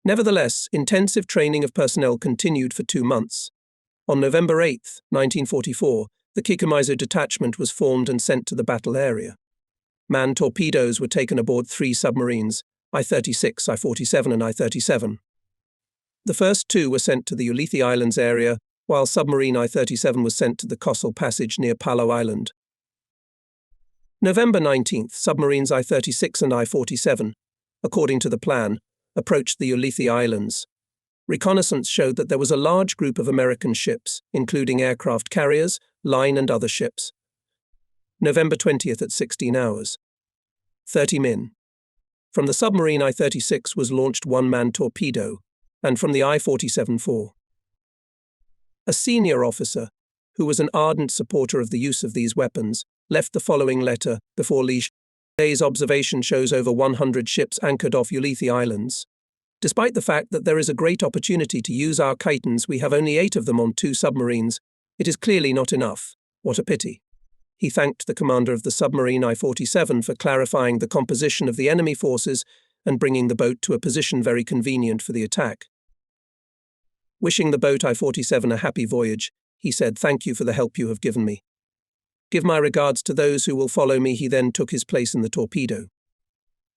Nevertheless, intensive training of personnel continued for 2 months. On November 8, 1944, the Kikumizo detachment was formed and sent to the battle area. Manned torpedoes were taken aboard 3 submarines, I-36, I-47 and I-37. The first 2 were sent to the Ulithi Islands area, while submarine I-37 was sent to the Cossel Passage near Palau Island. November 19th, submarines I-36 and I-47, according to the plan, approached the Ulithi Islands. Reconnaissance showed that there was a large group of American ships, including aircraft carriers, line and other ships. November 20th at 16 hours. 30 men. From the submarine I-36 was launched 1-man torpedo, and from the I-47 4. A senior officer, who was an ardent supporter of the use of these weapons, left the following letter before Leash. Today's observation shows over 100 ships anchored off Ulithi Islands. Despite the fact that there is a great opportunity to use our Kitons, we have only 8 of them on 2 submarines. It is clearly not enough. What a pity. He thanked the commander of the submarine I-47 for clarifying the composition of the enemy forces and bringing the boat to a position very convenient for the attack. Wishing the boat I-47 a happy voyage, he said, "Thank you for the help you have given me. Give my regards to those who will follow me." He then took his place in the torpedo.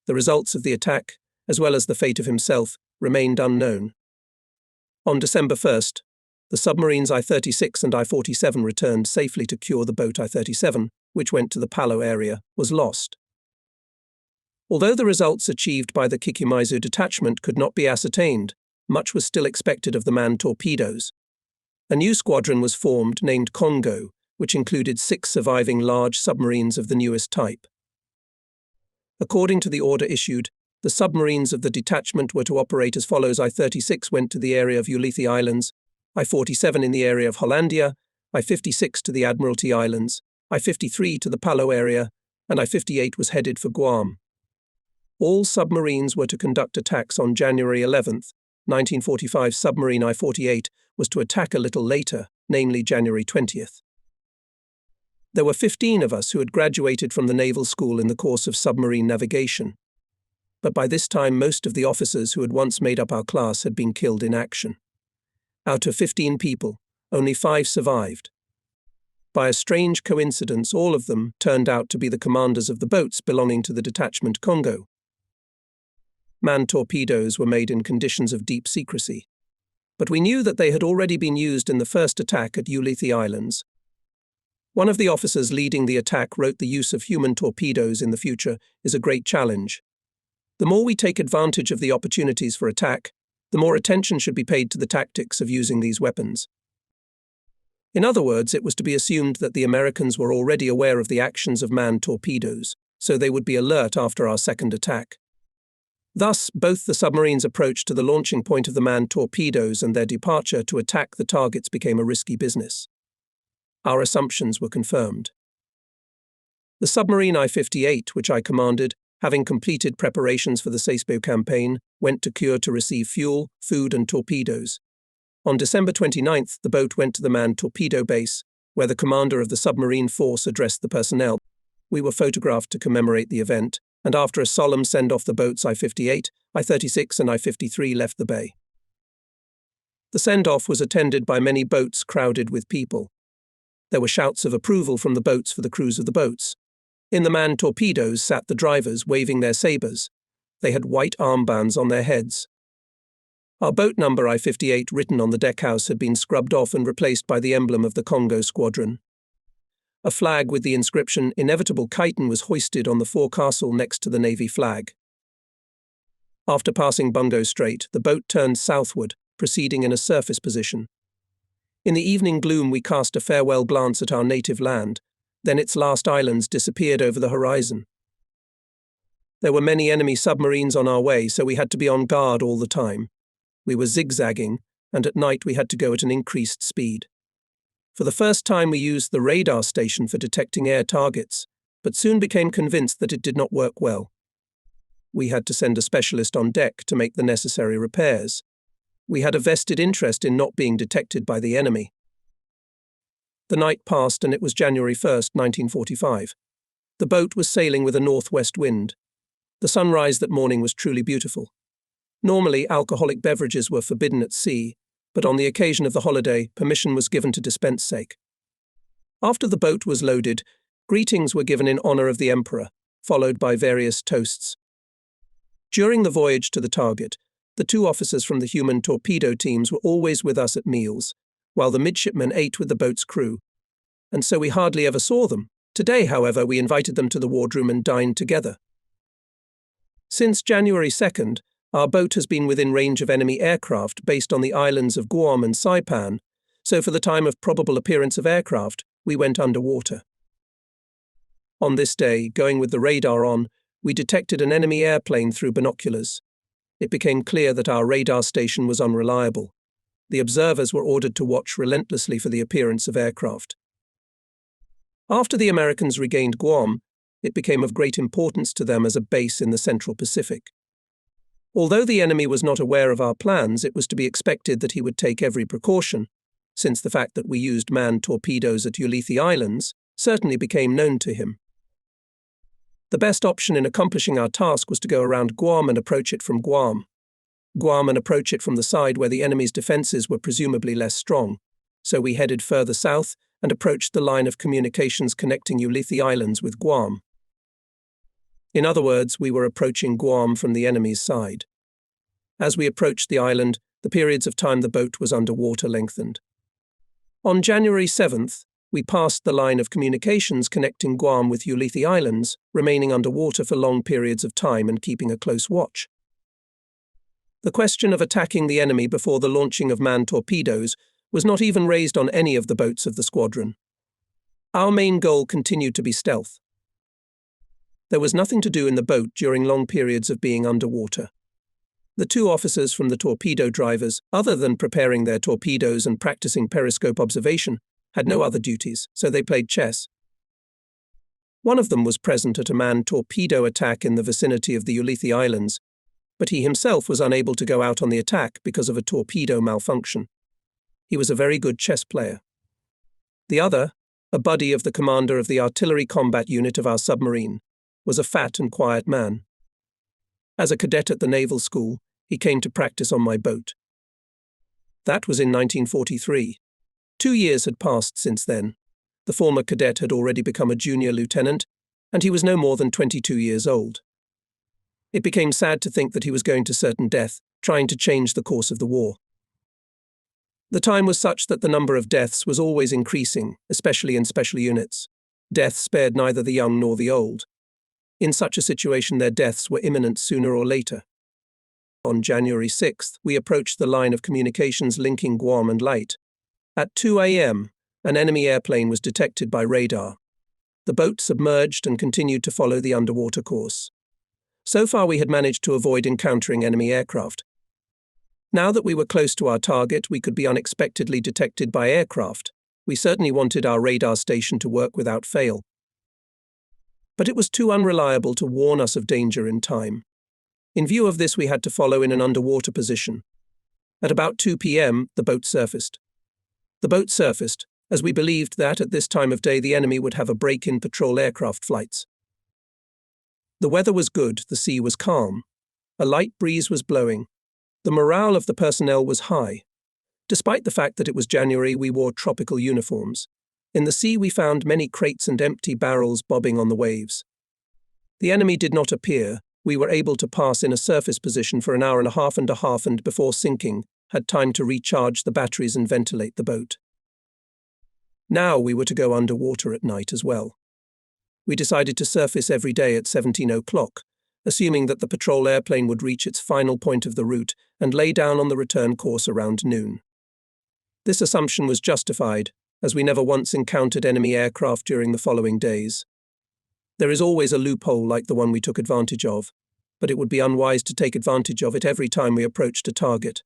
The results of the attack, as well as the fate of himself, remained unknown. On December 1st, the submarines I-36 and I-47 returned safely to cure. The boat I-37, which went to the Palau area, was lost. Although the results achieved by the Kikumizo detachment could not be ascertained, much was still expected of the manned torpedoes. A new squadron was formed named Congo, which included 6 surviving large submarines of the newest type. According to the order issued, The submarines of the detachment were to operate as follows. I-36 went to the area of Ulithi Islands, I-47 in the area of Hollandia, I-56 to the Admiralty Islands, I-53 to the Palau area, and I-58 was headed for Guam. All submarines were to conduct attacks on January 11th. 1945 submarine I-48 was to attack a little later, namely January 20th. There were 15 of us who had graduated from the naval school in the course of submarine navigation. But by this time most of the officers who had once made up our class had been killed in action. Out of 15 people, only 5 survived. By a strange coincidence, all of them turned out to be the commanders of the boats belonging to the detachment Congo. Manned torpedoes were made in conditions of deep secrecy, but we knew that they had already been used in the first attack at Ulithi Islands. One of the officers leading the attack wrote, "The use of human torpedoes in the future is a great challenge. The more we take advantage of the opportunities for attack, the more attention should be paid to the tactics of using these weapons." In other words, it was to be assumed that the Americans were already aware of the actions of manned torpedoes, so they would be alert after our second attack. Thus, both the submarines' approach to the launching point of the manned torpedoes and their departure to attack the targets became a risky business. Our assumptions were confirmed. The submarine I-58, which I commanded, having completed preparations for the Sasebo campaign, went to Kure to receive fuel, food and torpedoes. On December 29th, the boat went to the manned torpedo base, where the commander of the submarine force addressed the personnel. We were photographed to commemorate the event, and after a solemn send-off, the boats I-58, I-36 and I-53 left the bay. The send-off was attended by many boats crowded with people. There were shouts of approval from the boats for the crews of the boats. In the manned torpedoes sat the drivers, waving their sabres. They had white armbands on their heads. Our boat number I-58 written on the deckhouse had been scrubbed off and replaced by the emblem of the Congo Squadron. A flag with the inscription "Inevitable Chiton" was hoisted on the forecastle next to the Navy flag. After passing Bungo Strait, the boat turned southward, proceeding in a surface position. In the evening gloom we cast a farewell glance at our native land, then its last islands disappeared over the horizon. There were many enemy submarines on our way, so we had to be on guard all the time. We were zigzagging, and at night we had to go at an increased speed. For the first time we used the radar station for detecting air targets, but soon became convinced that it did not work well. We had to send a specialist on deck to make the necessary repairs. We had a vested interest in not being detected by the enemy. The night passed and it was January 1st, 1945. The boat was sailing with a northwest wind. The sunrise that morning was truly beautiful. Normally, alcoholic beverages were forbidden at sea, but on the occasion of the holiday, permission was given to dispense sake. After the boat was loaded, greetings were given in honor of the Emperor, followed by various toasts. During the voyage to the target, the 2 officers from the human torpedo teams were always with us at meals, while the midshipmen ate with the boat's crew, and so we hardly ever saw them. Today, however, we invited them to the wardroom and dined together. Since January 2nd, our boat has been within range of enemy aircraft based on the islands of Guam and Saipan, so for the time of probable appearance of aircraft, we went underwater. On this day, going with the radar on, we detected an enemy airplane through binoculars. It became clear that our radar station was unreliable. The observers were ordered to watch relentlessly for the appearance of aircraft. After the Americans regained Guam, it became of great importance to them as a base in the Central Pacific. Although the enemy was not aware of our plans, it was to be expected that he would take every precaution, since the fact that we used manned torpedoes at Ulithi Islands certainly became known to him. The best option in accomplishing our task was to go around Guam and approach it from Guam. Guam and approach it from the side where the enemy's defenses were presumably less strong, so we headed further south and approached the line of communications connecting Ulithi Islands with Guam. In other words, we were approaching Guam from the enemy's side. As we approached the island, the periods of time the boat was underwater lengthened. On January 7th, we passed the line of communications connecting Guam with Ulithi Islands, remaining underwater for long periods of time and keeping a close watch. The question of attacking the enemy before the launching of manned torpedoes was not even raised on any of the boats of the squadron. Our main goal continued to be stealth. There was nothing to do in the boat during long periods of being underwater. The two officers from the torpedo drivers, other than preparing their torpedoes and practicing periscope observation, had no other duties, so they played chess. One of them was present at a manned torpedo attack in the vicinity of the Ulithi Islands, but he himself was unable to go out on the attack because of a torpedo malfunction. He was a very good chess player. The other, a buddy of the commander of the artillery combat unit of our submarine, was a fat and quiet man. As a cadet at the naval school, he came to practice on my boat. That was in 1943. 2 years had passed since then. The former cadet had already become a junior lieutenant, and he was no more than 22 years old. It became sad to think that he was going to certain death, trying to change the course of the war. The time was such that the number of deaths was always increasing, especially in special units. Death spared neither the young nor the old. In such a situation, their deaths were imminent sooner or later. On January 6th, we approached the line of communications linking Guam and Leyte. At 2 a.m., an enemy airplane was detected by radar. The boat submerged and continued to follow the underwater course. So far, we had managed to avoid encountering enemy aircraft. Now that we were close to our target, we could be unexpectedly detected by aircraft. We certainly wanted our radar station to work without fail. But it was too unreliable to warn us of danger in time. In view of this, we had to follow in an underwater position. At about 2 p.m., the boat surfaced. The boat surfaced, as we believed that at this time of day the enemy would have a break in patrol aircraft flights. The weather was good, the sea was calm. A light breeze was blowing. The morale of the personnel was high. Despite the fact that it was January, we wore tropical uniforms. In the sea we found many crates and empty barrels bobbing on the waves. The enemy did not appear. We were able to pass in a surface position for an hour and a half and before sinking, had time to recharge the batteries and ventilate the boat. Now we were to go underwater at night as well. We decided to surface every day at 17 o'clock, assuming that the patrol airplane would reach its final point of the route and lay down on the return course around noon. This assumption was justified, as we never once encountered enemy aircraft during the following days. There is always a loophole like the one we took advantage of, but it would be unwise to take advantage of it every time we approached a target.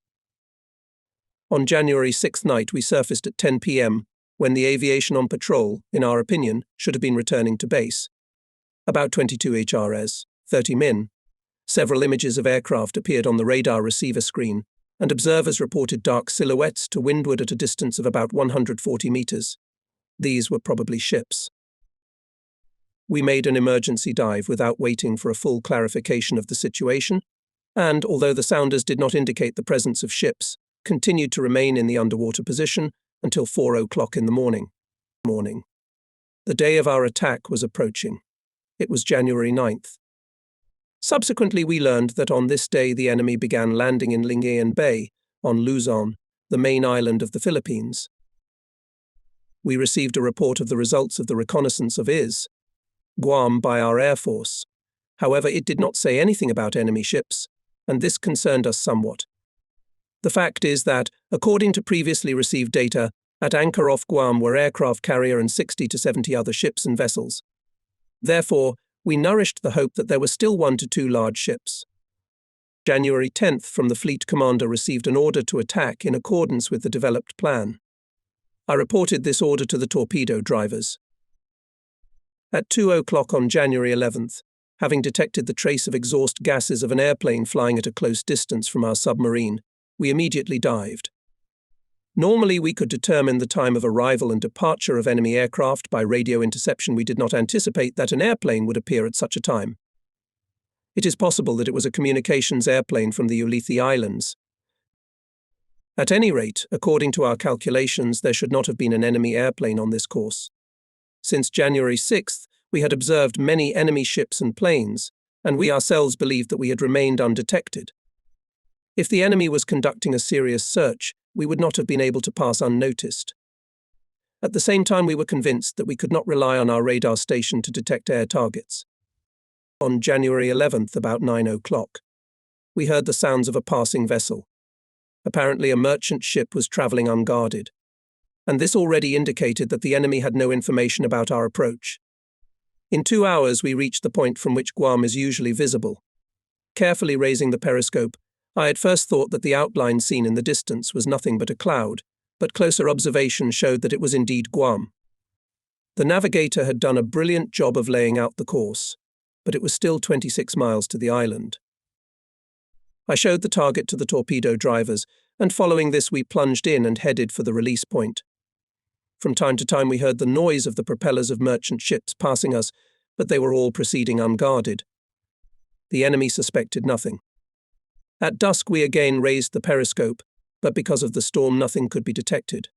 On January 6th night, we surfaced at 10 p.m., when the aviation on patrol, in our opinion, should have been returning to base. About 22 HRS, 30 min. Several images of aircraft appeared on the radar receiver screen, and observers reported dark silhouettes to windward at a distance of about 140 meters. These were probably ships. We made an emergency dive without waiting for a full clarification of the situation, and, although the sounders did not indicate the presence of ships, continued to remain in the underwater position until 4 o'clock in the morning. The day of our attack was approaching. It was January 9th. Subsequently, we learned that on this day the enemy began landing in Lingayen Bay, on Luzon, the main island of the Philippines. We received a report of the results of the reconnaissance of Guam by our Air Force. However, it did not say anything about enemy ships, and this concerned us somewhat. The fact is that, according to previously received data, at anchor off Guam were aircraft carrier and 60 to 70 other ships and vessels. Therefore, we nourished the hope that there were still 1 to 2 large ships. January 10th, from the fleet commander, received an order to attack in accordance with the developed plan. I reported this order to the torpedo drivers. At 2 o'clock on January 11th, having detected the trace of exhaust gases of an airplane flying at a close distance from our submarine, we immediately dived. Normally, we could determine the time of arrival and departure of enemy aircraft by radio interception. We did not anticipate that an airplane would appear at such a time. It is possible that it was a communications airplane from the Ulithi Islands. At any rate, according to our calculations, there should not have been an enemy airplane on this course. Since January 6th, we had observed many enemy ships and planes, and we ourselves believed that we had remained undetected. If the enemy was conducting a serious search, we would not have been able to pass unnoticed. At the same time, we were convinced that we could not rely on our radar station to detect air targets. On January 11th, about 9 o'clock, we heard the sounds of a passing vessel. Apparently, a merchant ship was traveling unguarded, and this already indicated that the enemy had no information about our approach. In 2 hours, we reached the point from which Guam is usually visible. Carefully raising the periscope, I at first thought that the outline seen in the distance was nothing but a cloud, but closer observation showed that it was indeed Guam. The navigator had done a brilliant job of laying out the course, but it was still 26 miles to the island. I showed the target to the torpedo drivers, and following this we plunged in and headed for the release point. From time to time we heard the noise of the propellers of merchant ships passing us, but they were all proceeding unguarded. The enemy suspected nothing. At dusk we again raised the periscope, but because of the storm nothing could be detected.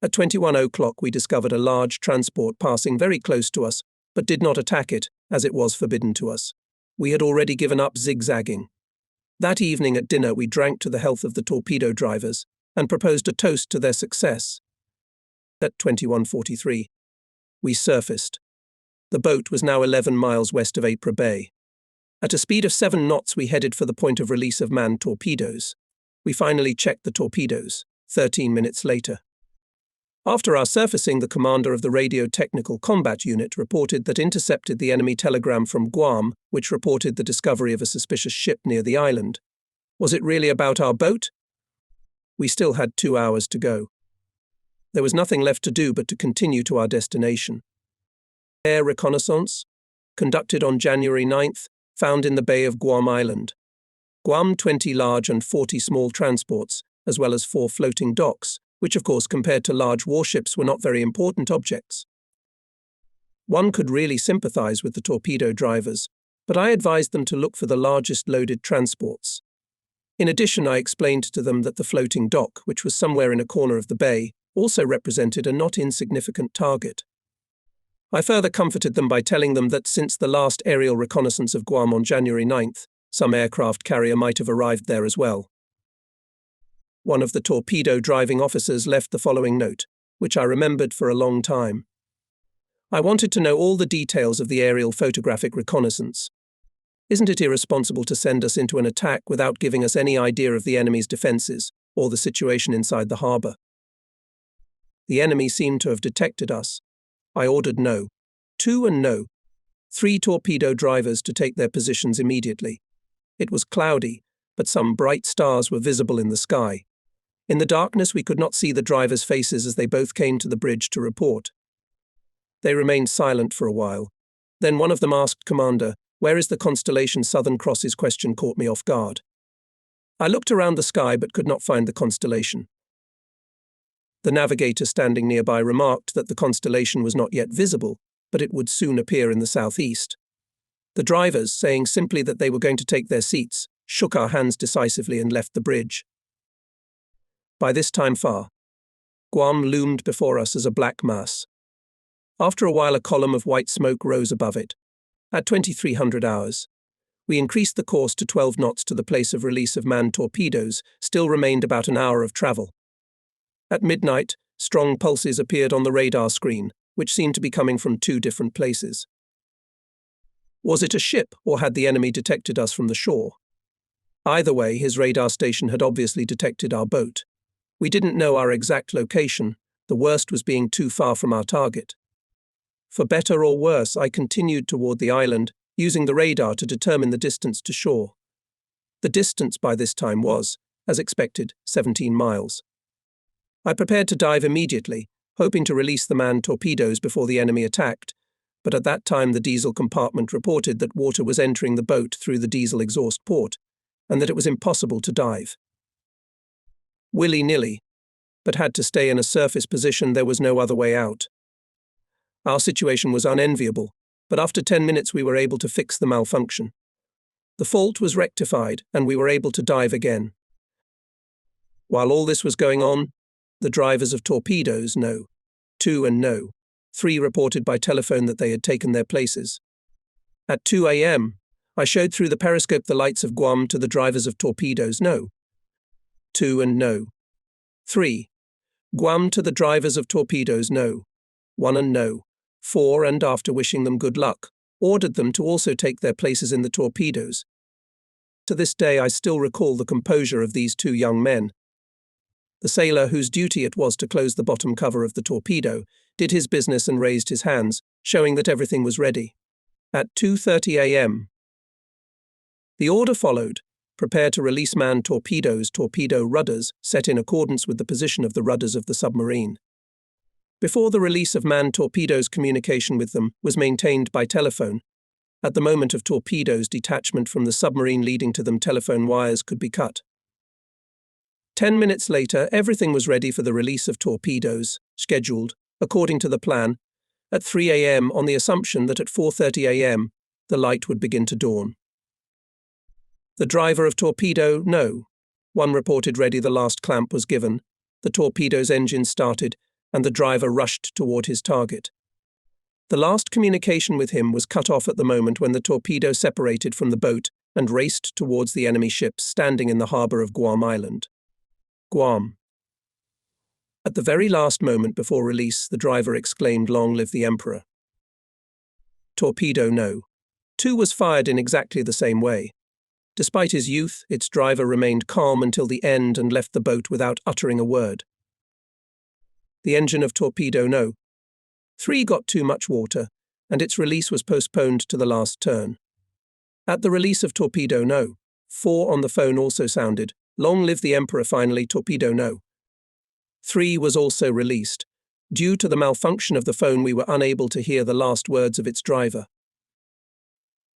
At 21 o'clock we discovered a large transport passing very close to us, but did not attack it, as it was forbidden to us. We had already given up zigzagging. That evening at dinner we drank to the health of the torpedo drivers and proposed a toast to their success. At 21:43, we surfaced. The boat was now 11 miles west of Ypres Bay. At a speed of 7 knots we headed for the point of release of manned torpedoes. We finally checked the torpedoes, 13 minutes later. After our surfacing, the commander of the Radio Technical Combat Unit reported that intercepted the enemy telegram from Guam, which reported the discovery of a suspicious ship near the island. Was it really about our boat? We still had 2 hours to go. There was nothing left to do but to continue to our destination. Air reconnaissance, conducted on January 9th, found in the Bay of Guam Island. Guam 20 large and 40 small transports, as well as 4 floating docks, which of course compared to large warships were not very important objects. One could really sympathize with the torpedo drivers, but I advised them to look for the largest loaded transports. In addition, I explained to them that the floating dock, which was somewhere in a corner of the bay, also represented a not insignificant target. I further comforted them by telling them that since the last aerial reconnaissance of Guam on January 9th, some aircraft carrier might have arrived there as well. One of the torpedo driving officers left the following note, which I remembered for a long time. I wanted to know all the details of the aerial photographic reconnaissance. Isn't it irresponsible to send us into an attack without giving us any idea of the enemy's defenses or the situation inside the harbour? The enemy seemed to have detected us. I ordered no. 2 and no. 3 torpedo drivers to take their positions immediately. It was cloudy, but some bright stars were visible in the sky. In the darkness we could not see the drivers' faces as they both came to the bridge to report. They remained silent for a while. Then one of them asked, "Commander, where is the constellation Southern Cross's?" Question caught me off guard. I looked around the sky but could not find the constellation. The navigator standing nearby remarked that the constellation was not yet visible, but it would soon appear in the southeast. The drivers, saying simply that they were going to take their seats, shook our hands decisively and left the bridge. By this time Guam loomed before us as a black mass. After a while a column of white smoke rose above it. At 2300 hours, we increased the course to 12 knots to the place of release of manned torpedoes, still remained about an hour of travel. At midnight, strong pulses appeared on the radar screen, which seemed to be coming from 2 different places. Was it a ship, or had the enemy detected us from the shore? Either way, his radar station had obviously detected our boat. We didn't know our exact location. The worst was being too far from our target. For better or worse, I continued toward the island, using the radar to determine the distance to shore. The distance by this time was, as expected, 17 miles. I prepared to dive immediately, hoping to release the manned torpedoes before the enemy attacked, but at that time the diesel compartment reported that water was entering the boat through the diesel exhaust port, and that it was impossible to dive. Willy-nilly, but had to stay in a surface position. There was no other way out. Our situation was unenviable, but after 10 minutes we were able to fix the malfunction. The fault was rectified, and we were able to dive again. While all this was going on, the drivers of torpedoes, no. 2 and no. 3 reported by telephone that they had taken their places. At 2 a.m., I showed through the periscope the lights of Guam to the drivers of torpedoes, no. 2 and no. 3. Guam to the drivers of torpedoes, no. 1 and no. 4, and after wishing them good luck, ordered them to also take their places in the torpedoes. To this day I still recall the composure of these 2 young men. The sailor, whose duty it was to close the bottom cover of the torpedo, did his business and raised his hands, showing that everything was ready. At 2:30 a.m. the order followed: prepare to release manned torpedoes, torpedo rudders, set in accordance with the position of the rudders of the submarine. Before the release of manned torpedoes, communication with them was maintained by telephone. At the moment of torpedoes detachment from the submarine leading to them, telephone wires could be cut. 10 minutes later, everything was ready for the release of torpedoes, scheduled, according to the plan, at 3 a.m. on the assumption that at 4:30 a.m. the light would begin to dawn. The driver of torpedo, no. One reported ready, the last clamp was given, the torpedo's engine started, and the driver rushed toward his target. The last communication with him was cut off at the moment when the torpedo separated from the boat and raced towards the enemy ships standing in the harbor of Guam Island. Guam. At the very last moment before release, the driver exclaimed, "Long live the Emperor." Torpedo, no. 2 was fired in exactly the same way. Despite his youth, its driver remained calm until the end and left the boat without uttering a word. The engine of Torpedo, no. 3 got too much water, and its release was postponed to the last turn. At the release of Torpedo, no. 4 on the phone also sounded, "Long live the Emperor." Finally, Torpedo, no. 3 was also released. Due to the malfunction of the phone, we were unable to hear the last words of its driver.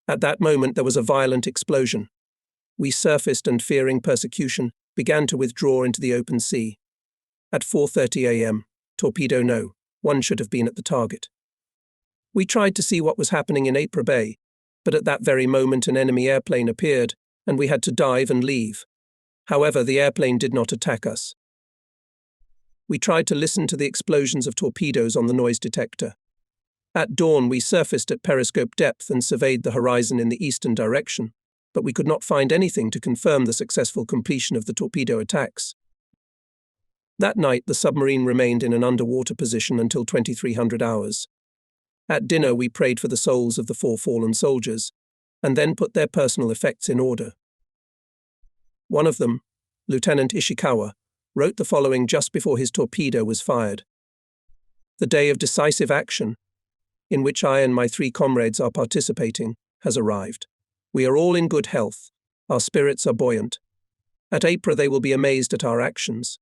At that moment, there was a violent explosion. We surfaced and, fearing persecution, began to withdraw into the open sea. At 4:30 a.m., Torpedo, no. 1 should have been at the target. We tried to see what was happening in Ypres Bay, but at that very moment an enemy airplane appeared, and we had to dive and leave. However, the airplane did not attack us. We tried to listen to the explosions of torpedoes on the noise detector. At dawn, we surfaced at periscope depth and surveyed the horizon in the eastern direction, but we could not find anything to confirm the successful completion of the torpedo attacks. That night, the submarine remained in an underwater position until 2300 hours. At dinner, we prayed for the souls of the 4 fallen soldiers, and then put their personal effects in order. One of them, Lieutenant Ishikawa, wrote the following just before his torpedo was fired: "The day of decisive action, in which I and my 3 comrades are participating, has arrived. We are all in good health. Our spirits are buoyant. At Ypres they will be amazed at our actions.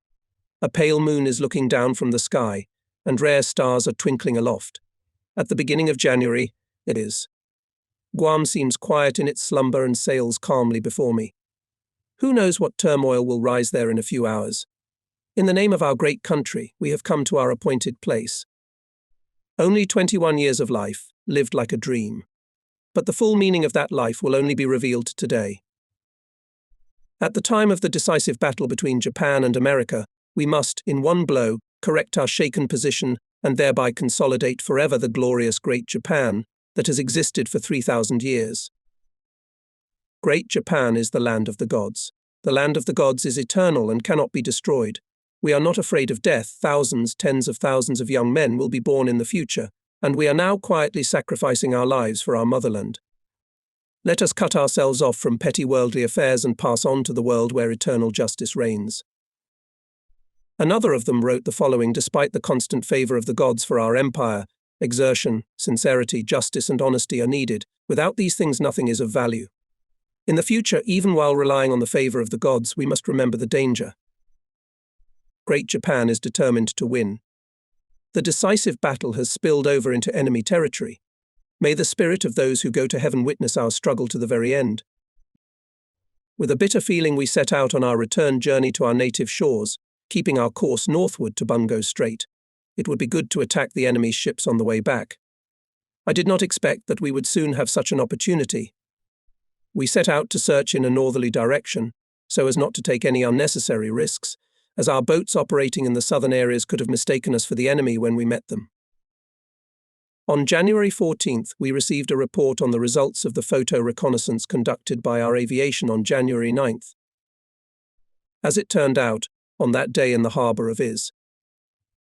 A pale moon is looking down from the sky, and rare stars are twinkling aloft. At the beginning of January, it is. Guam seems quiet in its slumber and sails calmly before me. Who knows what turmoil will rise there in a few hours? In the name of our great country, we have come to our appointed place. Only 21 years of life, lived like a dream. But the full meaning of that life will only be revealed today. At the time of the decisive battle between Japan and America, we must, in one blow, correct our shaken position and thereby consolidate forever the glorious Great Japan that has existed for 3,000 years. Great Japan is the land of the gods. The land of the gods is eternal and cannot be destroyed. We are not afraid of death. Thousands, tens of thousands of young men will be born in the future, and we are now quietly sacrificing our lives for our motherland. Let us cut ourselves off from petty worldly affairs and pass on to the world where eternal justice reigns." Another of them wrote the following: "Despite the constant favor of the gods for our empire, exertion, sincerity, justice, and honesty are needed. Without these things, nothing is of value. In the future, even while relying on the favor of the gods, we must remember the danger. Great Japan is determined to win. The decisive battle has spilled over into enemy territory. May the spirit of those who go to heaven witness our struggle to the very end." With a bitter feeling, we set out on our return journey to our native shores, keeping our course northward to Bungo Strait. It would be good to attack the enemy's ships on the way back. I did not expect that we would soon have such an opportunity. We set out to search in a northerly direction, so as not to take any unnecessary risks, as our boats operating in the southern areas could have mistaken us for the enemy when we met them. On January 14th, we received a report on the results of the photo reconnaissance conducted by our aviation on January 9th. As it turned out, on that day in the harbor of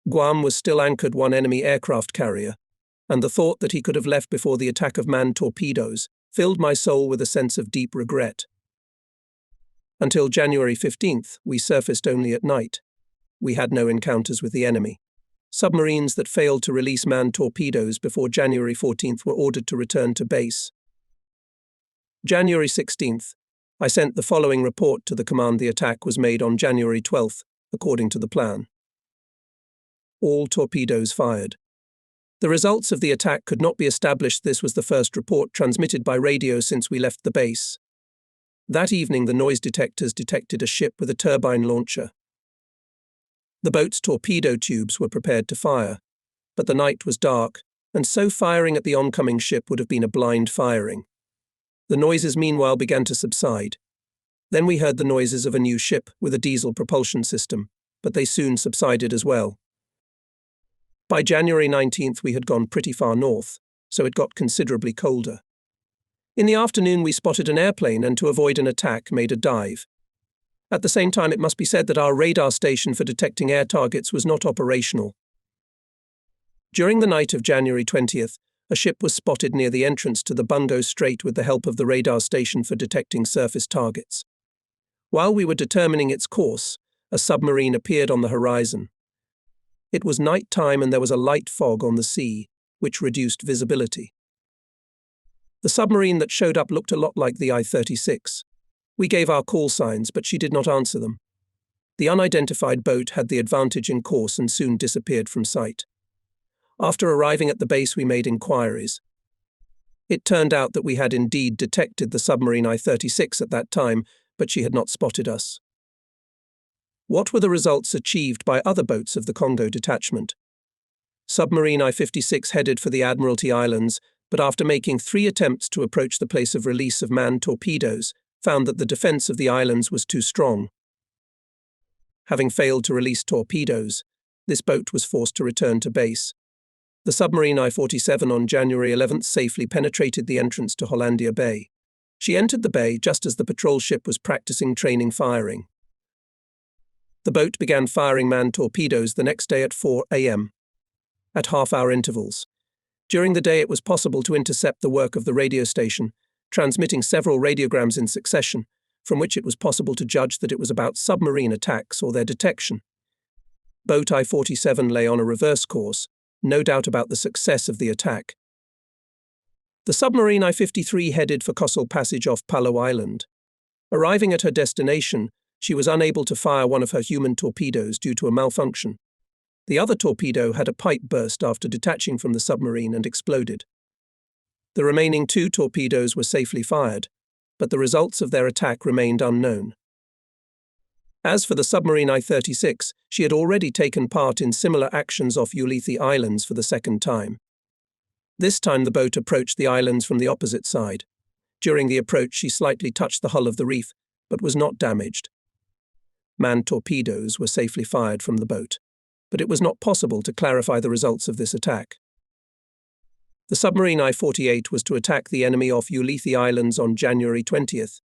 Guam was still anchored one enemy aircraft carrier, and the thought that he could have left before the attack of manned torpedoes filled my soul with a sense of deep regret. Until January 15th, we surfaced only at night. we had no encounters with the enemy. Submarines that failed to release manned torpedoes before January 14th were ordered to return to base. January 16th, I sent the following report to the command. The attack was made on January 12th, according to the plan. All torpedoes fired. The results of the attack could not be established. This was the first report transmitted by radio since we left the base. That evening, the noise detectors detected a ship with a turbine launcher. The boat's torpedo tubes were prepared to fire, but the night was dark, and so firing at the oncoming ship would have been a blind firing. The noises meanwhile began to subside. Then we heard the noises of a new ship with a diesel propulsion system, but they soon subsided as well. By January 19th, we had gone pretty far north, so it got considerably colder. In the afternoon, we spotted an airplane and, to avoid an attack, made a dive. At the same time, it must be said that our radar station for detecting air targets was not operational. During the night of January 20th, a ship was spotted near the entrance to the Bungo Strait with the help of the radar station for detecting surface targets. While we were determining its course, a submarine appeared on the horizon. It was night time and there was a light fog on the sea, which reduced visibility. The submarine that showed up looked a lot like the I-36. We gave our call signs, but she did not answer them. The unidentified boat had the advantage in course and soon disappeared from sight. After arriving at the base, we made inquiries. It turned out that we had indeed detected the submarine I-36 at that time, but she had not spotted us. What were the results achieved by other boats of the Congo detachment? Submarine I-56 headed for the Admiralty Islands, but after making 3 attempts to approach the place of release of manned torpedoes, found that the defense of the islands was too strong. Having failed to release torpedoes, this boat was forced to return to base. The submarine I-47 on January 11th safely penetrated the entrance to Hollandia Bay. She entered the bay just as the patrol ship was practicing training firing. The boat began firing manned torpedoes the next day at 4 a.m. at half-hour intervals. During the day, it was possible to intercept the work of the radio station, transmitting several radiograms in succession, from which it was possible to judge that it was about submarine attacks or their detection. Boat I-47 lay on a reverse course, no doubt about the success of the attack. The submarine I-53 headed for Coastal Passage off Palau Island. Arriving at her destination, she was unable to fire one of her human torpedoes due to a malfunction. The other torpedo had a pipe burst after detaching from the submarine and exploded. The remaining 2 torpedoes were safely fired, but the results of their attack remained unknown. As for the submarine I-36, she had already taken part in similar actions off Ulithi Islands for the second time. This time the boat approached the islands from the opposite side. During the approach, she slightly touched the hull of the reef, but was not damaged. Manned torpedoes were safely fired from the boat, but it was not possible to clarify the results of this attack. The submarine I-48 was to attack the enemy off Ulithi Islands on January 20th.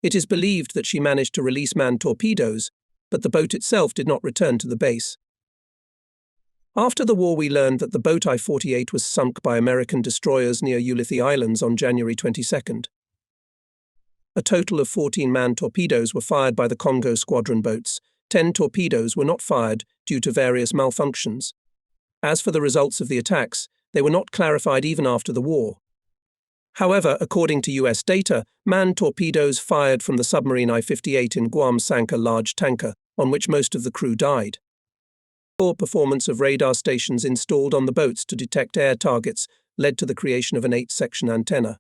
It is believed that she managed to release manned torpedoes, but the boat itself did not return to the base. After the war, we learned that the boat I-48 was sunk by American destroyers near Ulithi Islands on January 22nd. A total of 14 manned torpedoes were fired by the Congo squadron boats. 10 torpedoes were not fired due to various malfunctions. As for the results of the attacks, they were not clarified even after the war. However, according to US data, manned torpedoes fired from the submarine I-58 in Guam sank a large tanker, on which most of the crew died. Poor performance of radar stations installed on the boats to detect air targets led to the creation of an 8-section antenna.